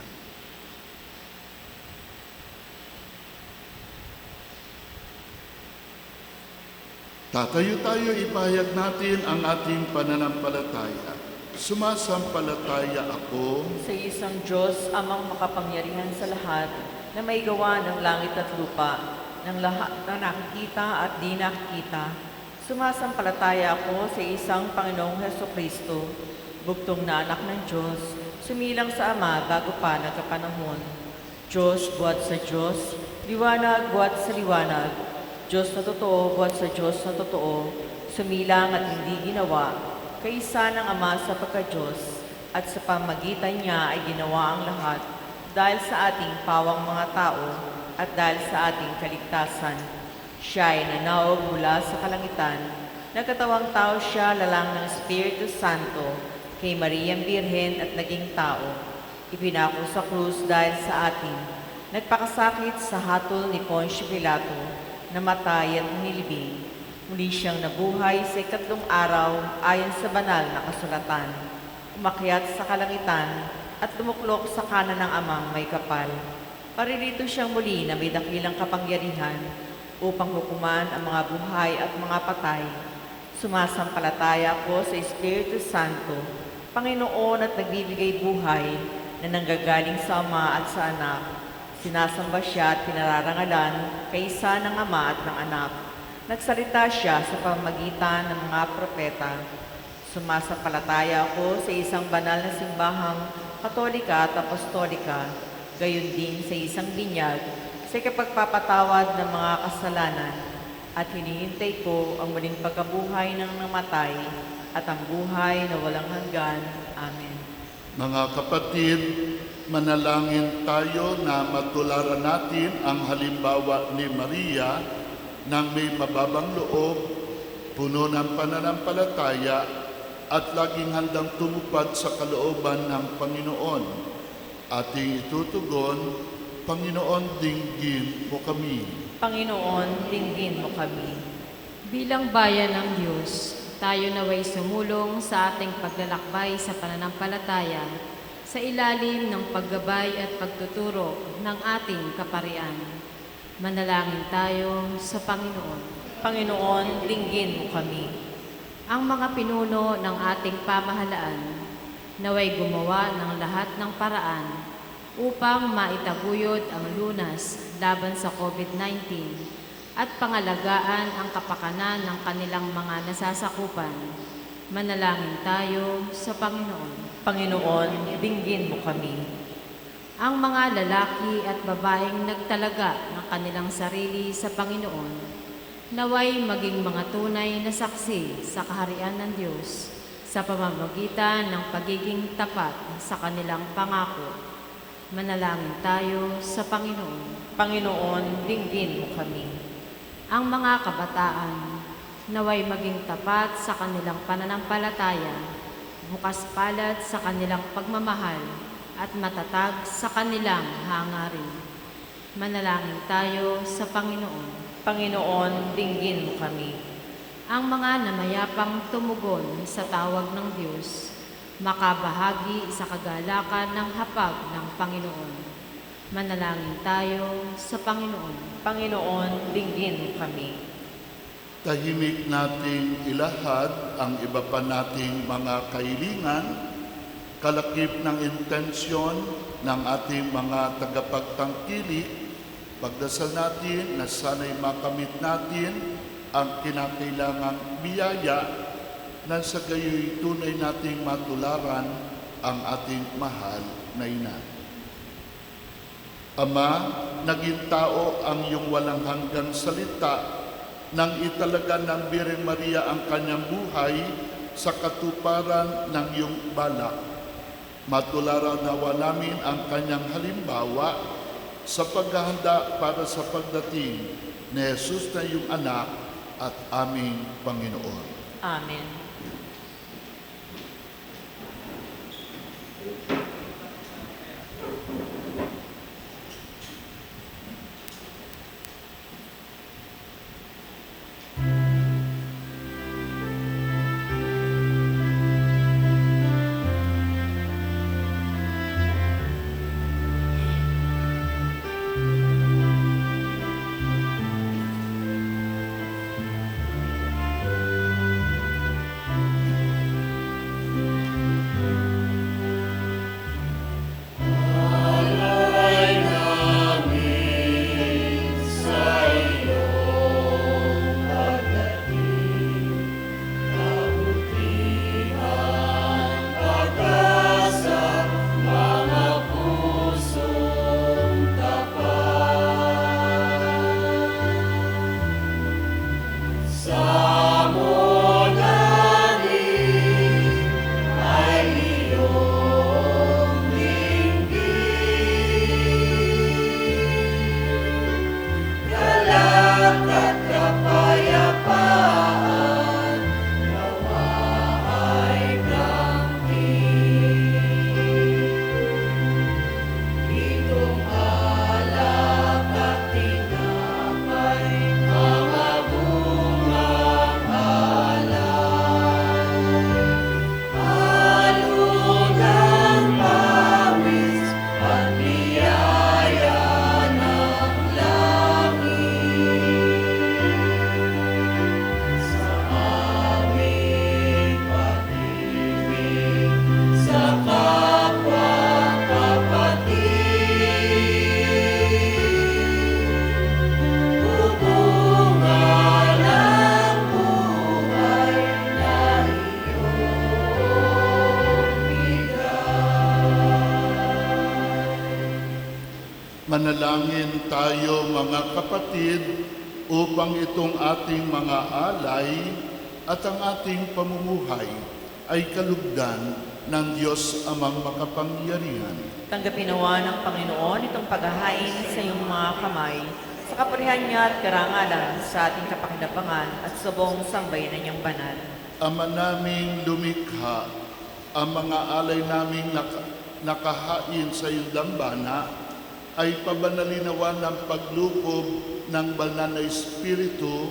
Tatayo tayo, ipahayag natin ang ating pananampalataya. Sumasampalataya ako Sa isang Diyos, amang makapangyarihan sa lahat, na may gawa ng langit at lupa, ng lahat na nakikita at di nakikita. Sumasampalataya ako sa isang Panginoong Hesukristo, bugtong na anak ng Diyos, sumilang sa Ama bago pa nagkapanahon. Diyos buhat sa Diyos, liwanag buhat sa liwanag, Diyos na totoo buhat sa Diyos na totoo, sumilang at hindi ginawa, kaisa ng Ama sa pagka-Diyos, at sa pamagitan niya ay ginawa ang lahat, dahil sa ating pawang mga tao, at dahil sa ating kaligtasan. Siya ay nanaog mula sa kalangitan, nagkatawang tao siya lalang ng Espiritu Santo, kay Mariang Birhen at naging tao. Ipinako sa krus dahil sa atin, nagpakasakit sa hatol ni Poncio Pilato, namatay at nilibing. Muli siyang nabuhay sa ikatlong araw ayon sa banal na kasulatan. Umakyat sa kalangitan at tumuklok sa kanan ng Amang may kapal. Paririto siyang muli na may dakilang kapangyarihan upang hukuman ang mga buhay at mga patay. Sumasampalataya ako sa Espiritu Santo, Panginoon at nagbibigay buhay na nanggagaling sa Ama at sa Anak. Sinasamba siya at pinararangalan kaisa ng Ama at ng Anak. Nagsalita siya sa pamamagitan ng mga propeta. Sumasampalataya ako sa isang banal na simbahang Katolika at Apostolika, gayon din sa isang binyag, sa kapagpapatawad ng mga kasalanan, at hinihintay ko ang muling pagkabuhay ng namatay at ang buhay na walang hanggan. Amen. Mga kapatid, manalangin tayo na matularan natin ang halimbawa ni Maria nang may mababang loob, puno ng pananampalataya at laging handang tumupad sa kalooban ng Panginoon. Ating itutugon, Panginoon, dinggin mo kami. Panginoon, dinggin mo kami. Bilang bayan ng Diyos, tayo naway sumulong sa ating paglalakbay sa pananampalataya sa ilalim ng paggabay at pagtuturo ng ating kaparian. Manalangin tayo sa Panginoon. Panginoon, dinggin mo kami. Ang mga pinuno ng ating pamahalaan naway gumawa ng lahat ng paraan upang maitaguyod ang lunas laban sa COVID-19 at pangalagaan ang kapakanan ng kanilang mga nasasakupan. Manalangin tayo sa Panginoon. Panginoon, dinggin mo kami. Ang mga lalaki at babaeng nagtalaga ng kanilang sarili sa Panginoon, naway maging mga tunay na saksi sa kaharian ng Diyos sa pamamagitan ng pagiging tapat sa kanilang pangako. Manalangin tayo sa Panginoon. Panginoon, dinggin mo kami. Ang mga kabataan, naway maging tapat sa kanilang pananampalataya, bukas palad sa kanilang pagmamahal, at matatag sa kanilang hangarin. Manalangin tayo sa Panginoon. Panginoon, dinggin mo kami. Ang mga namayapang tumugon sa tawag ng Diyos, makabahagi sa kagalakan ng hapag ng Panginoon. Manalangin tayo sa Panginoon. Panginoon, dinggin mo kami. Tahimik nating ilahad ang iba pa nating mga kahilingan, kalakip ng intensyon ng ating mga tagapagtangkilik. Pagdasal natin na sana'y makamit natin ang kinakailangang biyaya na sa gayoy tunay nating matularan ang ating mahal na ina. Ama, naging tao ang iyong walang hanggang salita nang italaga ng Birhen Maria ang kanyang buhay sa katuparan ng iyong balak. Matularan nawa namin ang kanyang halimbawa sa paghahanda para sa pagdating ni Jesus na iyong anak at aming Panginoon. Amen. Manalangin tayo mga kapatid upang itong ating mga alay at ang ating pamumuhay ay kalugdan ng Diyos amang makapangyarihan. Tanggapin nawa ng Panginoon itong paghahain sa iyong mga kamay, sa kapurihan niya at karangalan sa ating kapakinabangan at sa buong sambayanan niyang banal. Ama naming lumikha, ang mga alay naming nakahain sa iyong dambana ay pabanalinawan ng paglukob ng banal na Espiritu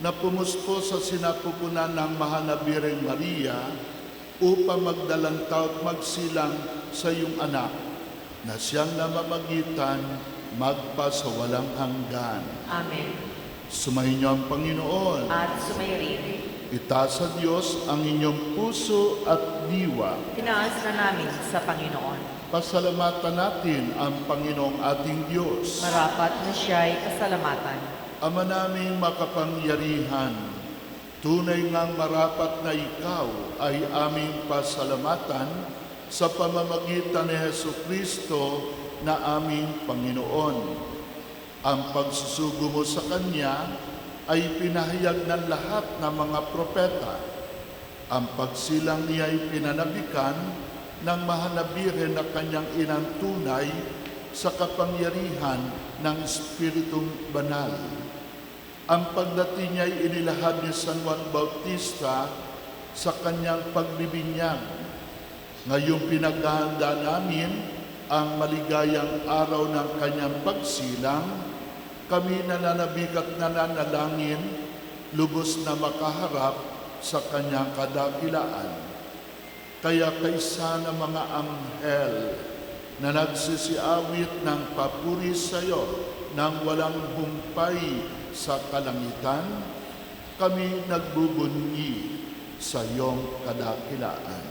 na pumusko sa sinapupunan ng mahal na Birhen Maria upang magdalanta at magsilang sa iyong anak na siyang namamagitan magpa sa walang hanggan. Amen. Sumayin niyo ang Panginoon. At sumayo rin. Itaas sa Diyos ang inyong puso at diwa. Tinaas na namin sa Panginoon. Pasalamatan natin ang Panginoong ating Diyos. Marapat na siya'y kasalamatan. Ama naming makapangyarihan, tunay ngang marapat na ikaw ay aming pasalamatan sa pamamagitan ni Jesucristo na aming Panginoon. Ang pagsusugo mo sa Kanya ay pinahayag ng lahat ng mga propeta. Ang pagsilang niya ay pinanabikan ng mahal na Birhen na Kanyang inang tunay sa kapangyarihan ng Espiritong Banal. Ang pagdating niya ay inilahad ni San Juan Bautista sa kanyang pagbibinyag. Ngayong pinaghahanda namin ang maligayang araw ng kanyang pagsilang, kami nananabik at nananalangin, lubos na makaharap sa kanyang kadakilaan. Kaya kaysa ng mga anghel na nagsisiawit ng papuri sa iyo nang walang humpay sa kalangitan, kami nagbubunyi sa iyong kadakilaan.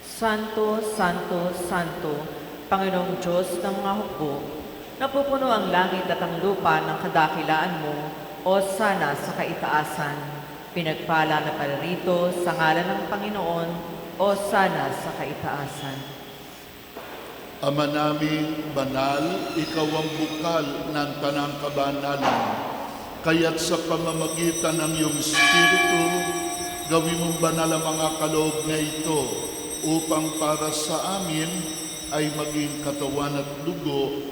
Santo, Santo, Santo, Panginoong Diyos ng mga hukbo, napupuno ang langit at ang lupa ng kadakilaan mo, o sana sa kaitaasan. Pinagpala na paririto sa ngalan ng Panginoon, o sana sa kaitaasan. Ama naming banal, ikaw ang bukal ng tanang kabanalan. Kaya't sa pamamagitan ng iyong Espiritu, gawin mong banal ang mga kaloob na ito upang para sa amin ay maging katawan at dugo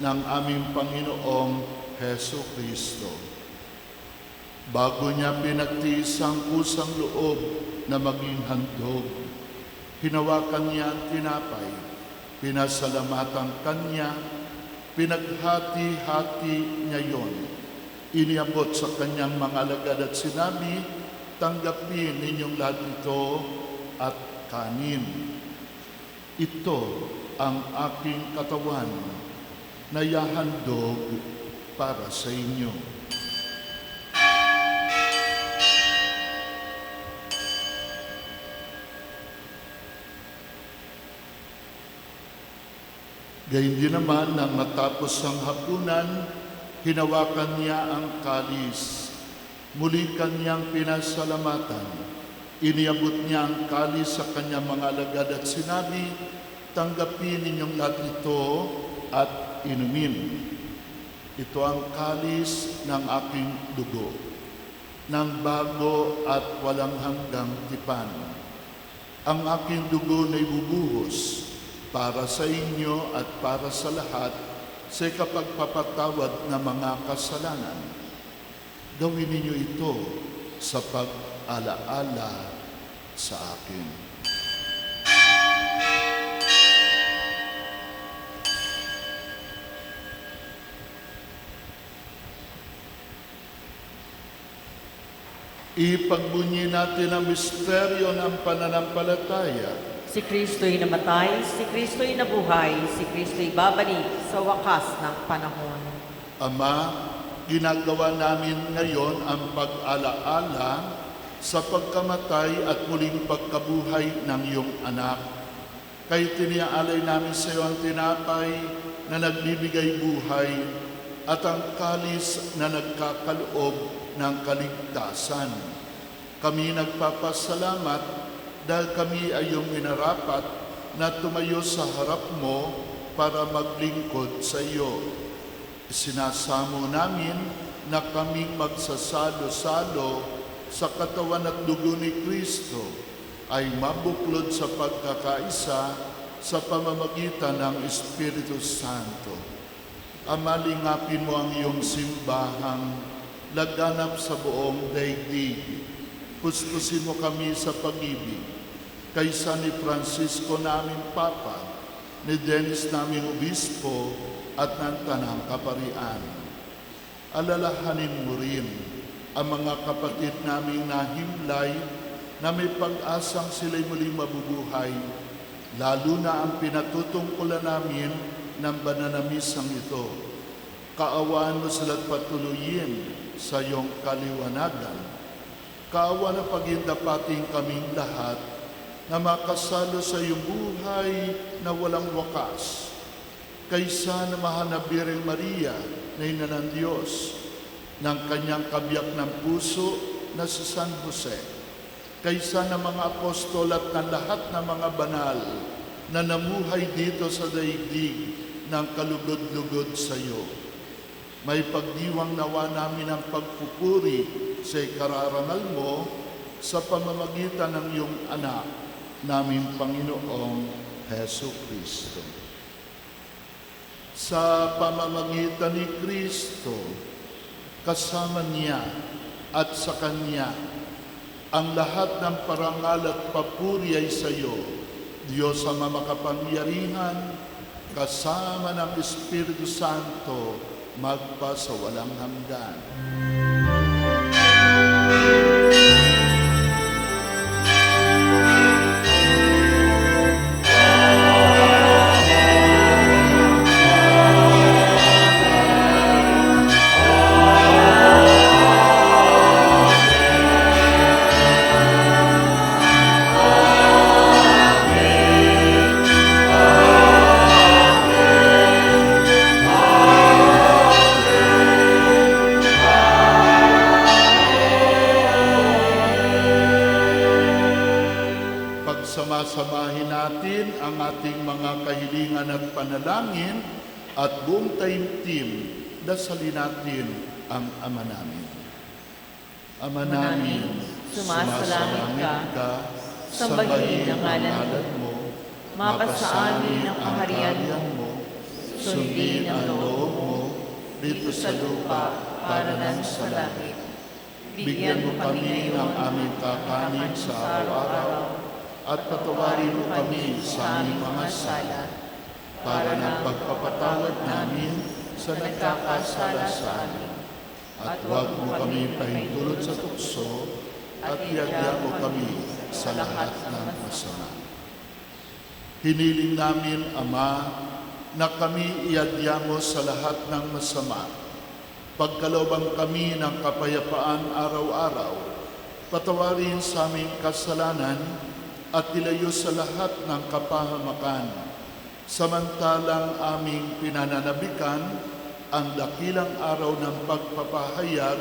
ng aming Panginoong Heso Kristo. Bago niya pinagtiis ang kusang loob na maging handog, hinawakan niya ang tinapay, pinasalamatan kanya, pinaghati-hati niya yon. Iniabot sa kanyang mga alagad at sinabi, tanggapin ninyong lahat ito at kanin. Ito ang aking katawan na yahandog para sa inyo. Gayun din naman nang matapos ang hapunan, hinawakan niya ang kalis. Muli kanyang pinasalamatan. Iniabot niya ang kalis sa kanyang mga alagad at sinabi, tanggapin ninyong lahat ito at inumin. Ito ang kalis ng aking dugo, ng bago at walang hanggang tipan. Ang aking dugo na ibubuhos para sa inyo at para sa lahat sa kapagpapatawad ng mga kasalanan. Gawin ninyo ito sa pag-alaala sa akin. Ipagbunyi natin ang misteryo ng pananampalataya. Si Kristo'y namatay, si Kristo'y nabuhay, si Kristo'y babalik sa wakas ng panahon. Ama, ginagawa namin ngayon ang pag-alaala sa pagkamatay at muling pagkabuhay ng iyong anak. Kaya tiniaalay namin sa iyo ang tinapay na nagbibigay buhay at ang kalis na nagkakaloob ng kaligtasan. Kami nagpapasalamat dahil kami ay iyong minarapat na tumayo sa harap mo para maglingkod sa iyo. Sinasamo namin na kaming magsasalo-salo sa katawan at dugo ni Kristo ay mabuklod sa pagkakaisa sa pamamagitan ng Espiritu Santo. Ama, lingapin mo ang iyong simbahang laganap sa buong daigdig. Puspusin mo kami sa pag-ibig kaysa ni Francisco naming Papa, ni Dennis naming Obispo at ng Tanang Kaparian. Alalahanin mo rin ang mga kapatid naming nahimlay na may pag-asang sila'y muling mabubuhay, lalo na ang pinatutungkulan namin ng bananamisang ito. Kaawaan mo sila't patuloyin sa iyong kaliwanagan. Kaawa na pagindapating kaming lahat na makasalo sa iyong buhay na walang wakas. Kaysa na mahal na Birheng Maria na ina ng Diyos, ng kanyang kabiyak ng puso na si San Jose, kaysa ng mga apostol at ng lahat ng mga banal na namuhay dito sa daigdig ng kalugod-lugod sa iyo. May pagdiwang nawa namin ang pagpupuri sa ikararangal mo sa pamamagitan ng iyong anak, naming Panginoong Heso Kristo. Sa pamamagitan ni Kristo, kasama niya at sa Kanya, ang lahat ng parangal at papuri ay sa iyo, Diyos Ama makapangyarihan, kasama ng Espiritu Santo, magpa sa walang hanggan. Samahin natin ang ating mga kahilingan at panalangin at buong taimtim, dasalin natin ang Ama namin. Ama namin, sumasalangit ka, sambahin ang ngalan mo, mapasa amin ang kaharian mo, sundin ang loob mo, dito sa lupa para nang sa langit. Bigyan mo kami ng aming kakanin sa araw-araw, at patawarin mo kami sa aming mga sala, para ng pagpapatawad namin sa nagkakasala sa amin. At huwag mo kami pahintulot sa tukso, at iadya mo kami sa lahat ng masama. Hiniling namin, Ama, na kami iadya mo sa lahat ng masama. Pagkalooban kami ng kapayapaan araw-araw, patawarin sa aming kasalanan, at ilayo sa lahat ng kapahamakan, samantalang aming pinananabikan ang dakilang araw ng pagpapahayag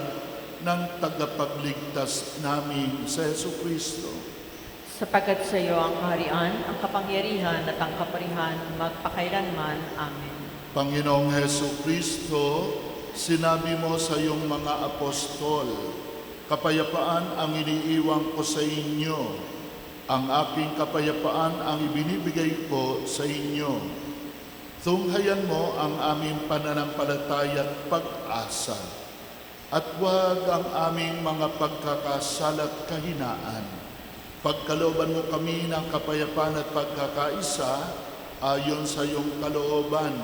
ng tagapagligtas namin sa Jesucristo. Sapagkat sa iyo ang kaharian, ang kapangyarihan at ang kaparihan magpakailanman. Amen. Panginoong Jesucristo, sinabi mo sa iyong mga apostol, kapayapaan ang iniiwan ko sa inyo, ang aking kapayapaan ang ibinibigay ko sa inyo. Tunghayan mo ang aming pananampalataya at pag-asa, at huwag ang aming mga pagkakasala at kahinaan. Pagkalooban mo kami ng kapayapaan at pagkakaisa ayon sa iyong kalooban,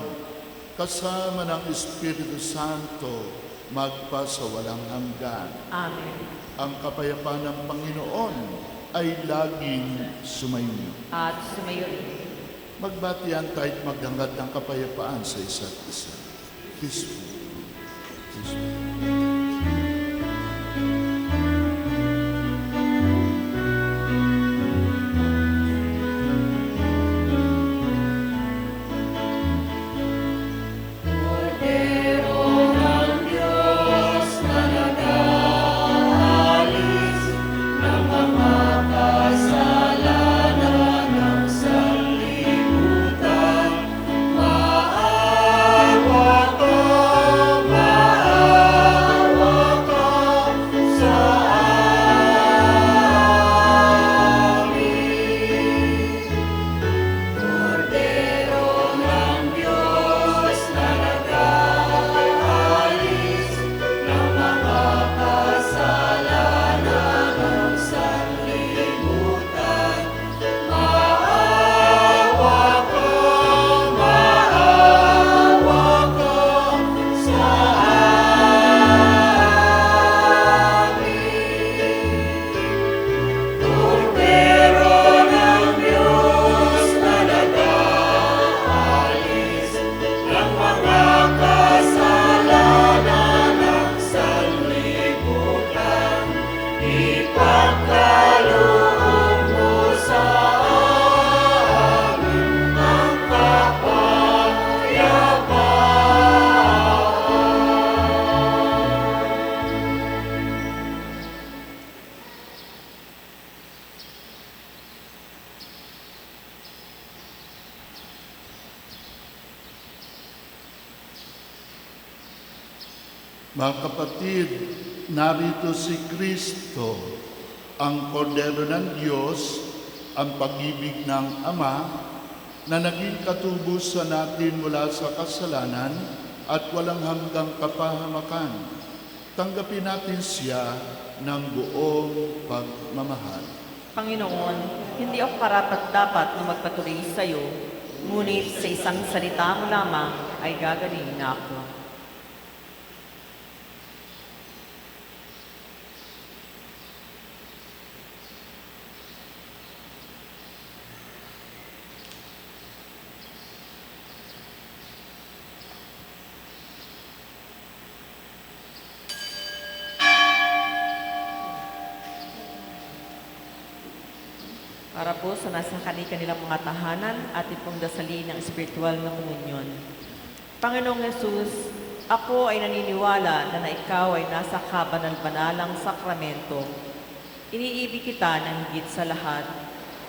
kasama ng Espiritu Santo, magpa sa walang hanggan. Amen. Ang kapayapaan ng Panginoon ay laging sumainyo. At sumayo rin. Magbatian tayo't maghangad ng kapayapaan sa isa't isa. Peaceful. Peaceful. Mga kapatid, narito si Kristo, ang kordero ng Diyos, ang pag-ibig ng Ama, na naging katubusan natin mula sa kasalanan at walang hanggang kapahamakan. Tanggapin natin siya ng buong pagmamahal. Panginoon, hindi ako karapat-dapat na magpatuloy sa iyo, ngunit sa isang salita mo lamang ay gagaling na ako. Para po sa nasa kanilang mga tahanan, atin pong dasalin ang espiritual na komunyon. Panginoong Yesus, ako ay naniniwala na ikaw ay nasa kabanal-banalang sakramento. Iniibig kita ng higit sa lahat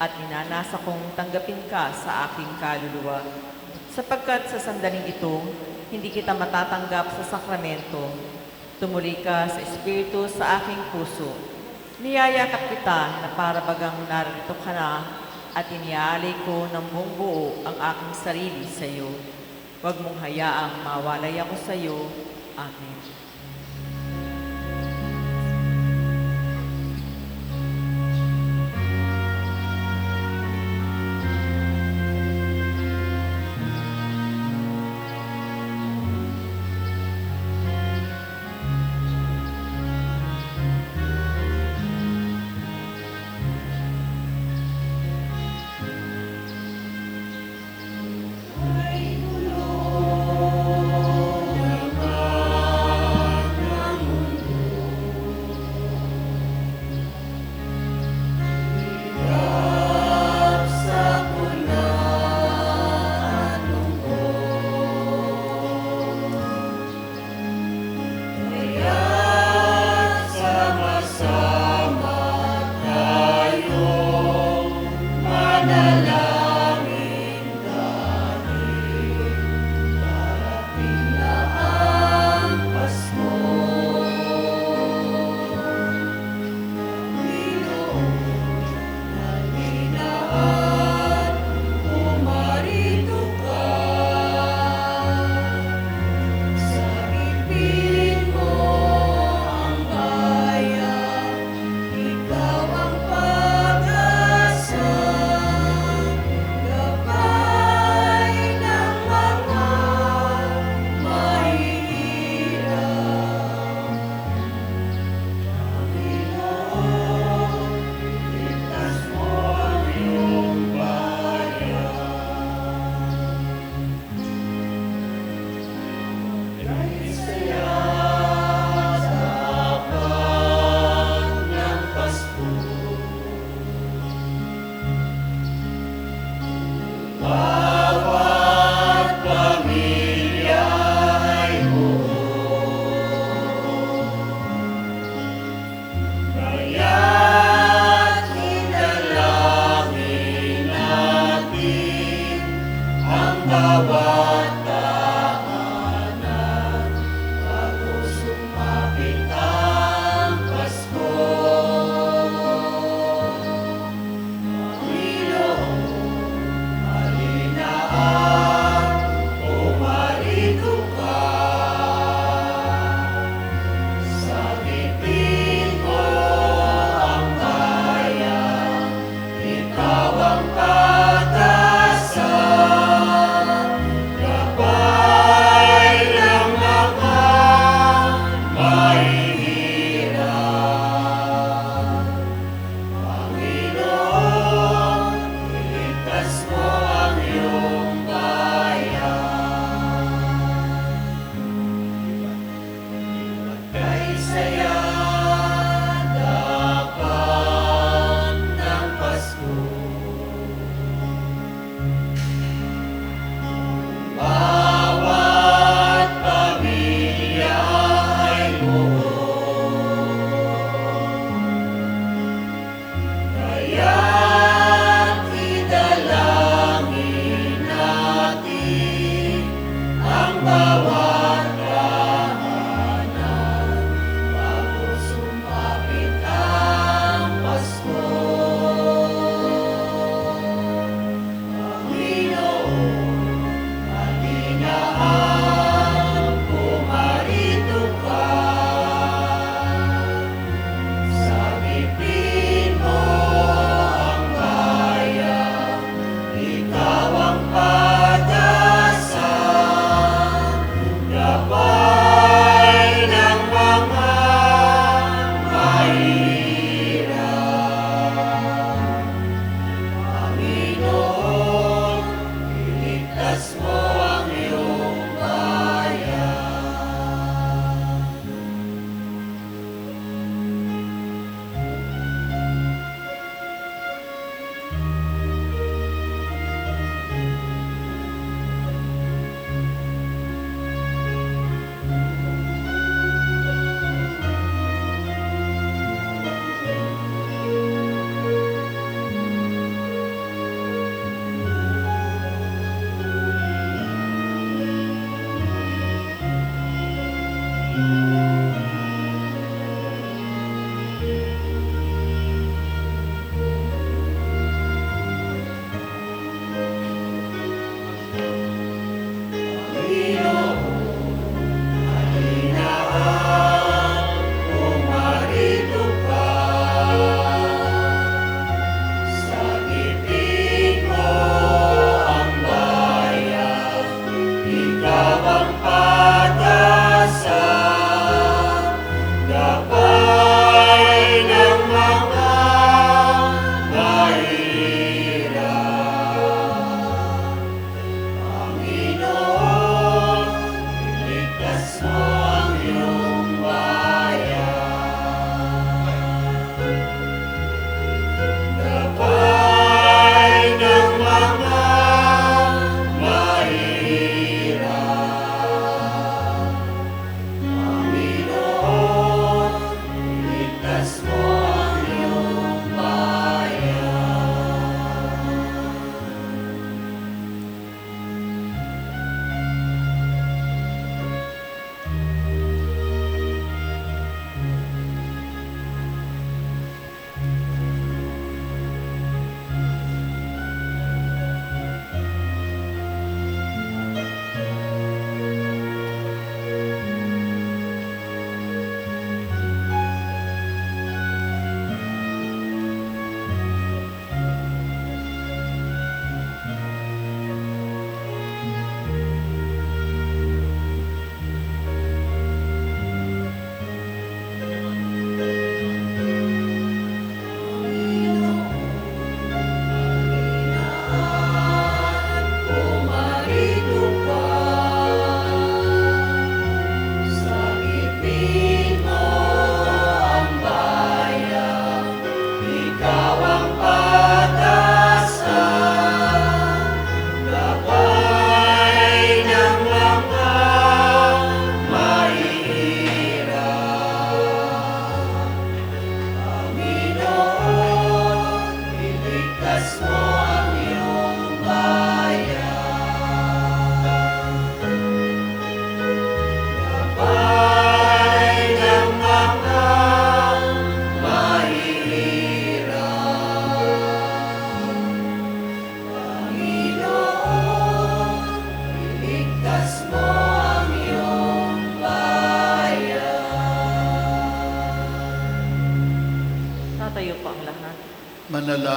at ninanasa kong tanggapin ka sa aking kaluluwa. Sapagkat sa sandaling ito, hindi kita matatanggap sa sakramento. Tumuli ka sa espiritu sa aking puso. Niyayakap kita na para bagang narito ka na at iniaalay ko ng buong buo ang aking sarili sa iyo. Huwag mong hayaang mawalay ako sa iyo. Amen.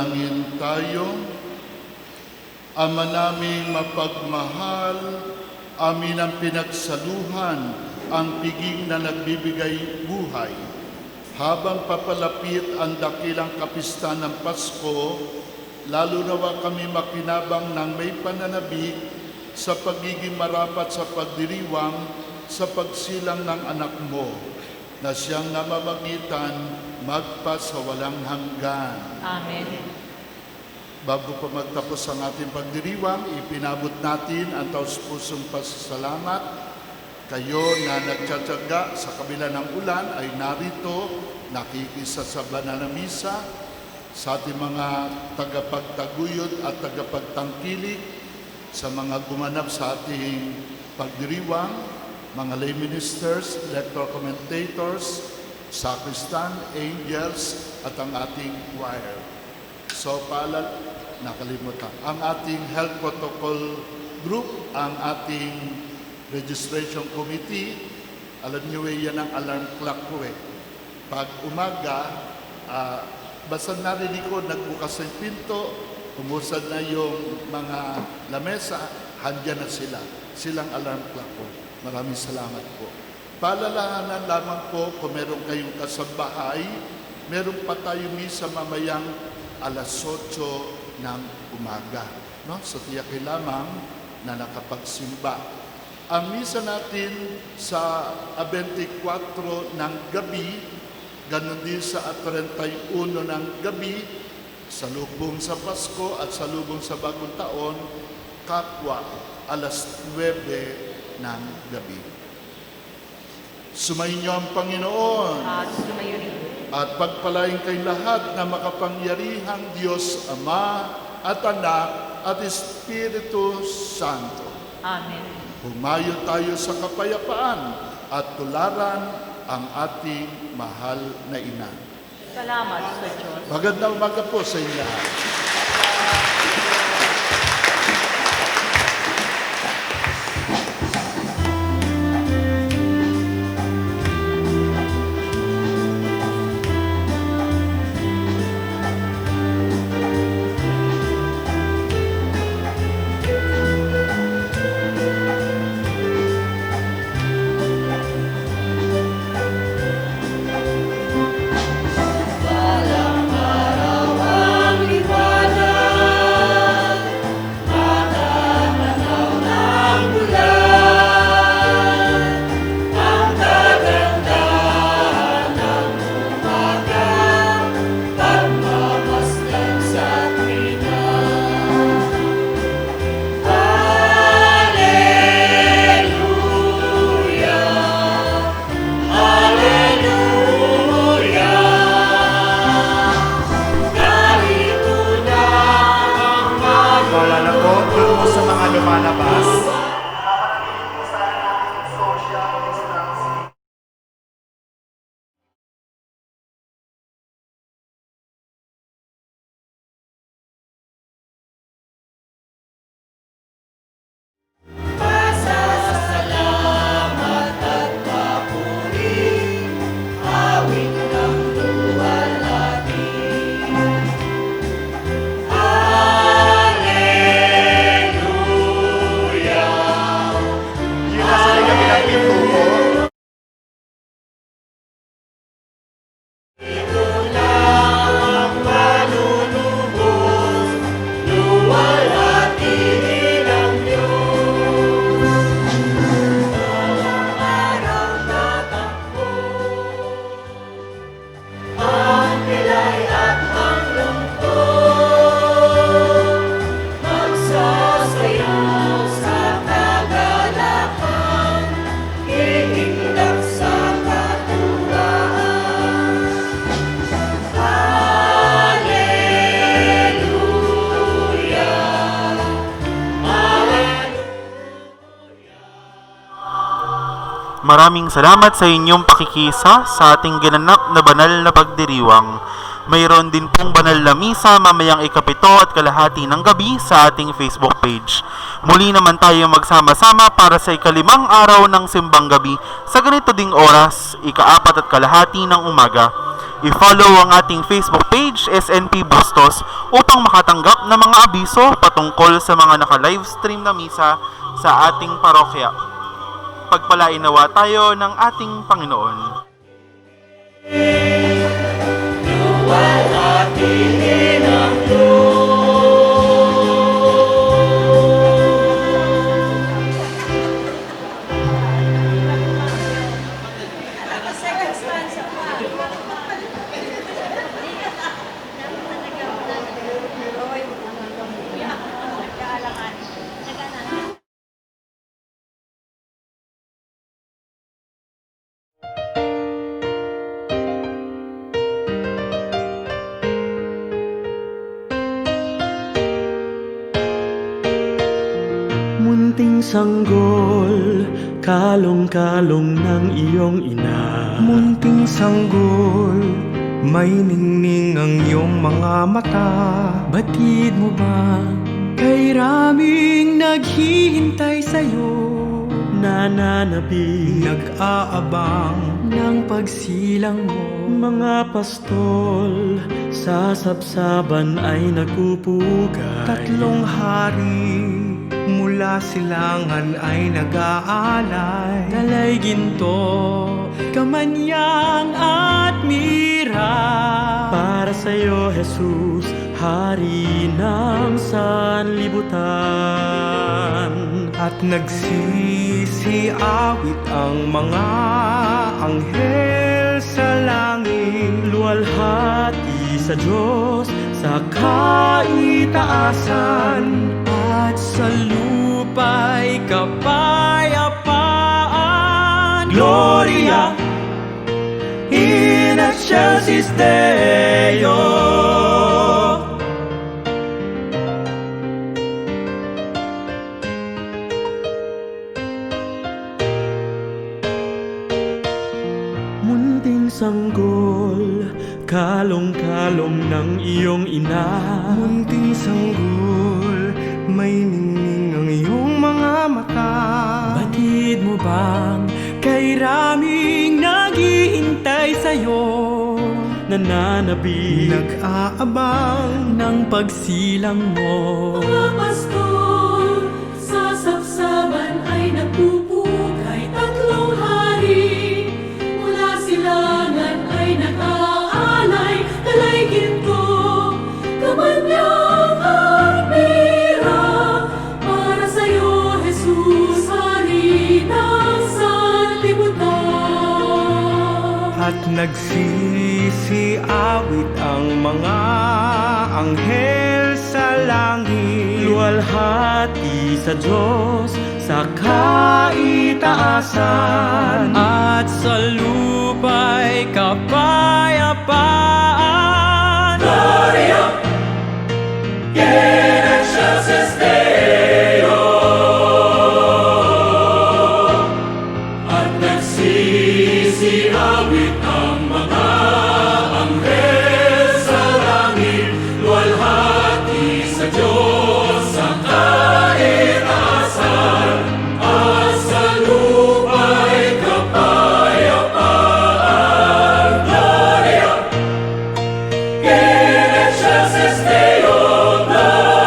Manalangin tayo. Ama naming mapagmahal, amin ang pinagsaluhan, ang piging na nagbibigay buhay. Habang papalapit ang dakilang kapistahan ng Pasko, lalo nawa kami makinabang ng may pananabik sa pagiging marapat sa pagdiriwang sa pagsilang ng anak mo, na siyang namamagitan magpa sa walang hanggan. Amen. Bago pa magtapos ang ating pagdiriwang, ipinabot natin ang taus-pusong pasasalamat. Kayo na nagtsatsaga sa kabila ng ulan ay narito, nakikisa sa banal na misa, sa ating mga tagapagtaguyod at tagapagtangkilik, sa mga gumanap sa ating pagdiriwang, mga lay ministers, electoral commentators, sacristan, angels, at ang ating choir. So, nakalimutan. Ang ating health protocol group, ang ating registration committee, alam niyo yan ang alarm clock ko eh. Pag umaga, basta narinig ko, nagbukas ng pinto, umusad na yung mga lamesa, handyan na sila. Silang alarm clock ko. Maraming salamat po. Paalalahanan lamang po kung meron kayong kasambahay, meron pa tayo misa mamayang alas 8 ng umaga. No? So tiyakin lamang na nakapagsimba. Ang misa natin sa 24 ng gabi, ganun din sa 31 ng gabi, salubong sa Pasko at salubong sa Bagong Taon, kapwa alas 9 ng gabi. Sumainyo ang Panginoon. At sumayo rin. At pagpalain kayong lahat na makapangyarihang Diyos Ama at Anak at Espiritu Santo. Amen. Humayo tayo sa kapayapaan at tularan ang ating mahal na Ina. Salamat sa Diyos. Magandang umaga po sa inyo lahat. Maraming salamat sa inyong pakikisa sa ating ginanap na banal na pagdiriwang. Mayroon din pong banal na misa mamayang 7:30 ng gabi sa ating Facebook page. Muli naman tayo magsama-sama para sa 5th araw ng simbang gabi sa ganito ding oras, 4:30 ng umaga. I-follow ang ating Facebook page, SNP Bustos, upang makatanggap ng mga abiso patungkol sa mga naka-livestream na misa sa ating parokya. Pagpalain nawa tayo ng ating Panginoon. Munting sanggol, kalong-kalong ng iyong ina. Munting sanggol, may ningning ang iyong mga mata. Batid mo ba kay raming naghihintay sa'yo? Nananabig, nag-aabang ng pagsilang mo. Mga pastol, sa sabsaban ay nagpupugay. 3 hari mula silangan ay nag-aalay. Dalay ginto, kamanyang at mira. Para sa'yo, Jesus, Hari ng sanlibutan. At nagsisiawit ang mga anghel sa langit. Luwalhati sa Diyos sa kaitaasan. At sa lupa'y kapayapaan. Gloria in excelsis Deo. Munting sanggol, kalong-kalong ng iyong ina. Munting sanggol, may ningning ang iyong mga mata. Batid mo bang kay raming naghihintay sa'yo? Nananabig, nag-aabang ng pagsilang mo. Mga pastol, sa sabsaban ay nagpupugay. 3 hari, mula silangan ay nag-aalay. Dalay ginto, kamanyang at mira. Para sa'yo, Jesus, Hari ng sanlibutan. At nagsisiawit ang mga anghel sa langit. Luwalhati sa Diyos sa kaitaasan. At sa lupa'y kapayapaan. Gloria in excelsis Deo. At nagsisiawit ang mga anghel sa langit. Luwalhati sa Diyos sa kaitaasan. At sa lupa'y kapayapaan. Gloria in excelsis Deo. Gloria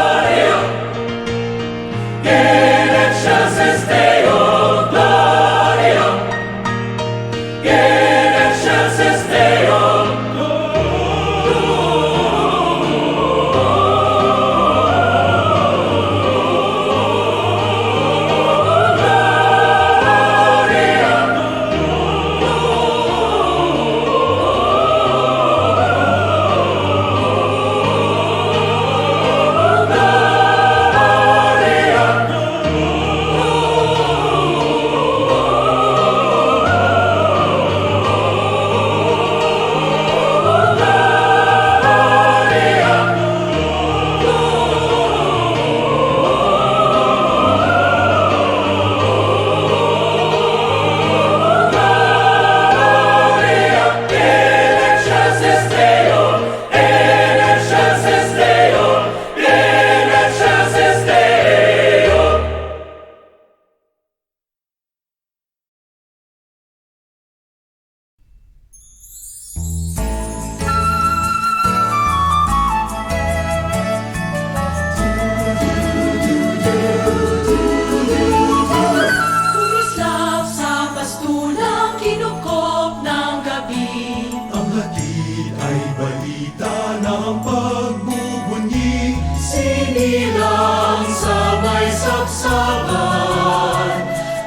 Inilang sa may saksakan,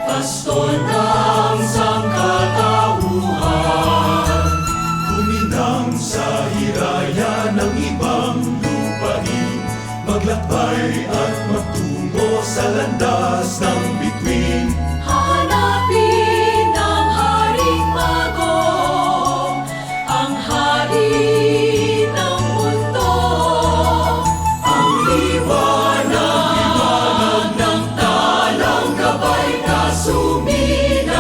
pastol ng sangkatauhan. Kuminang sa hiraya ng ibang lupain, maglakbay at magtungo sa landas ng bituin. Hahanapin ang Haring Magong, ang hari ng mundo. Ang liwanag ng talang gabay na sumilang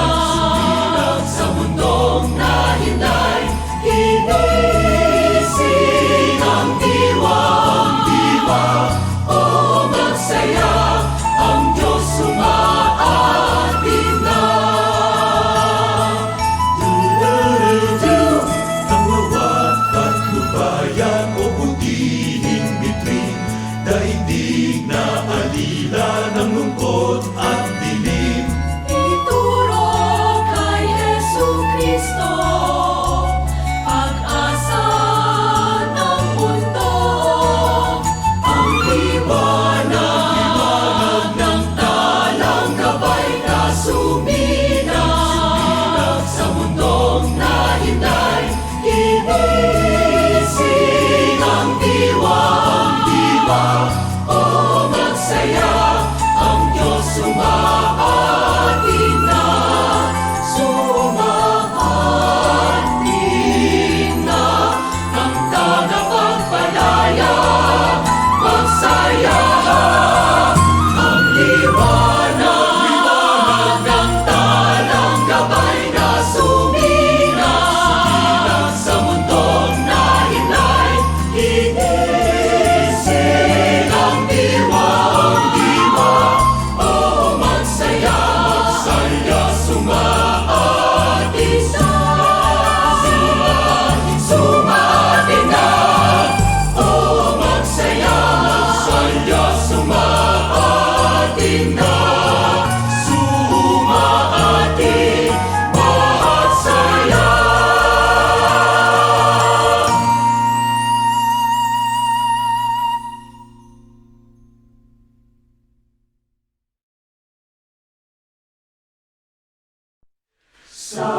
sa mundong nahinay. Ginising ang diwa, o magsaya, ang Diyos sumaatin na. Du-du-du-du. Ang lawat at lubayan o butihing bituin, daigdig na alila ng lungkot at dilim. Ituro kay Jesucristo, pag-asa ng mundo. Ang liwanag ng talang gabay na sumilang sa mundong nahinay. Ginising ang diwa, o magsaya, ang Diyos sumaatin na. Sumaatin na ang tagapagpalaya, magsaya. Ang liwanag ng talang gabay na sumilang sa mundong nahinay. Ginising ang diwa, o magsaya, sumaatin na. Sumaatin na, o magsaya, sumaatin na. Sumaatin, magsaya. Sa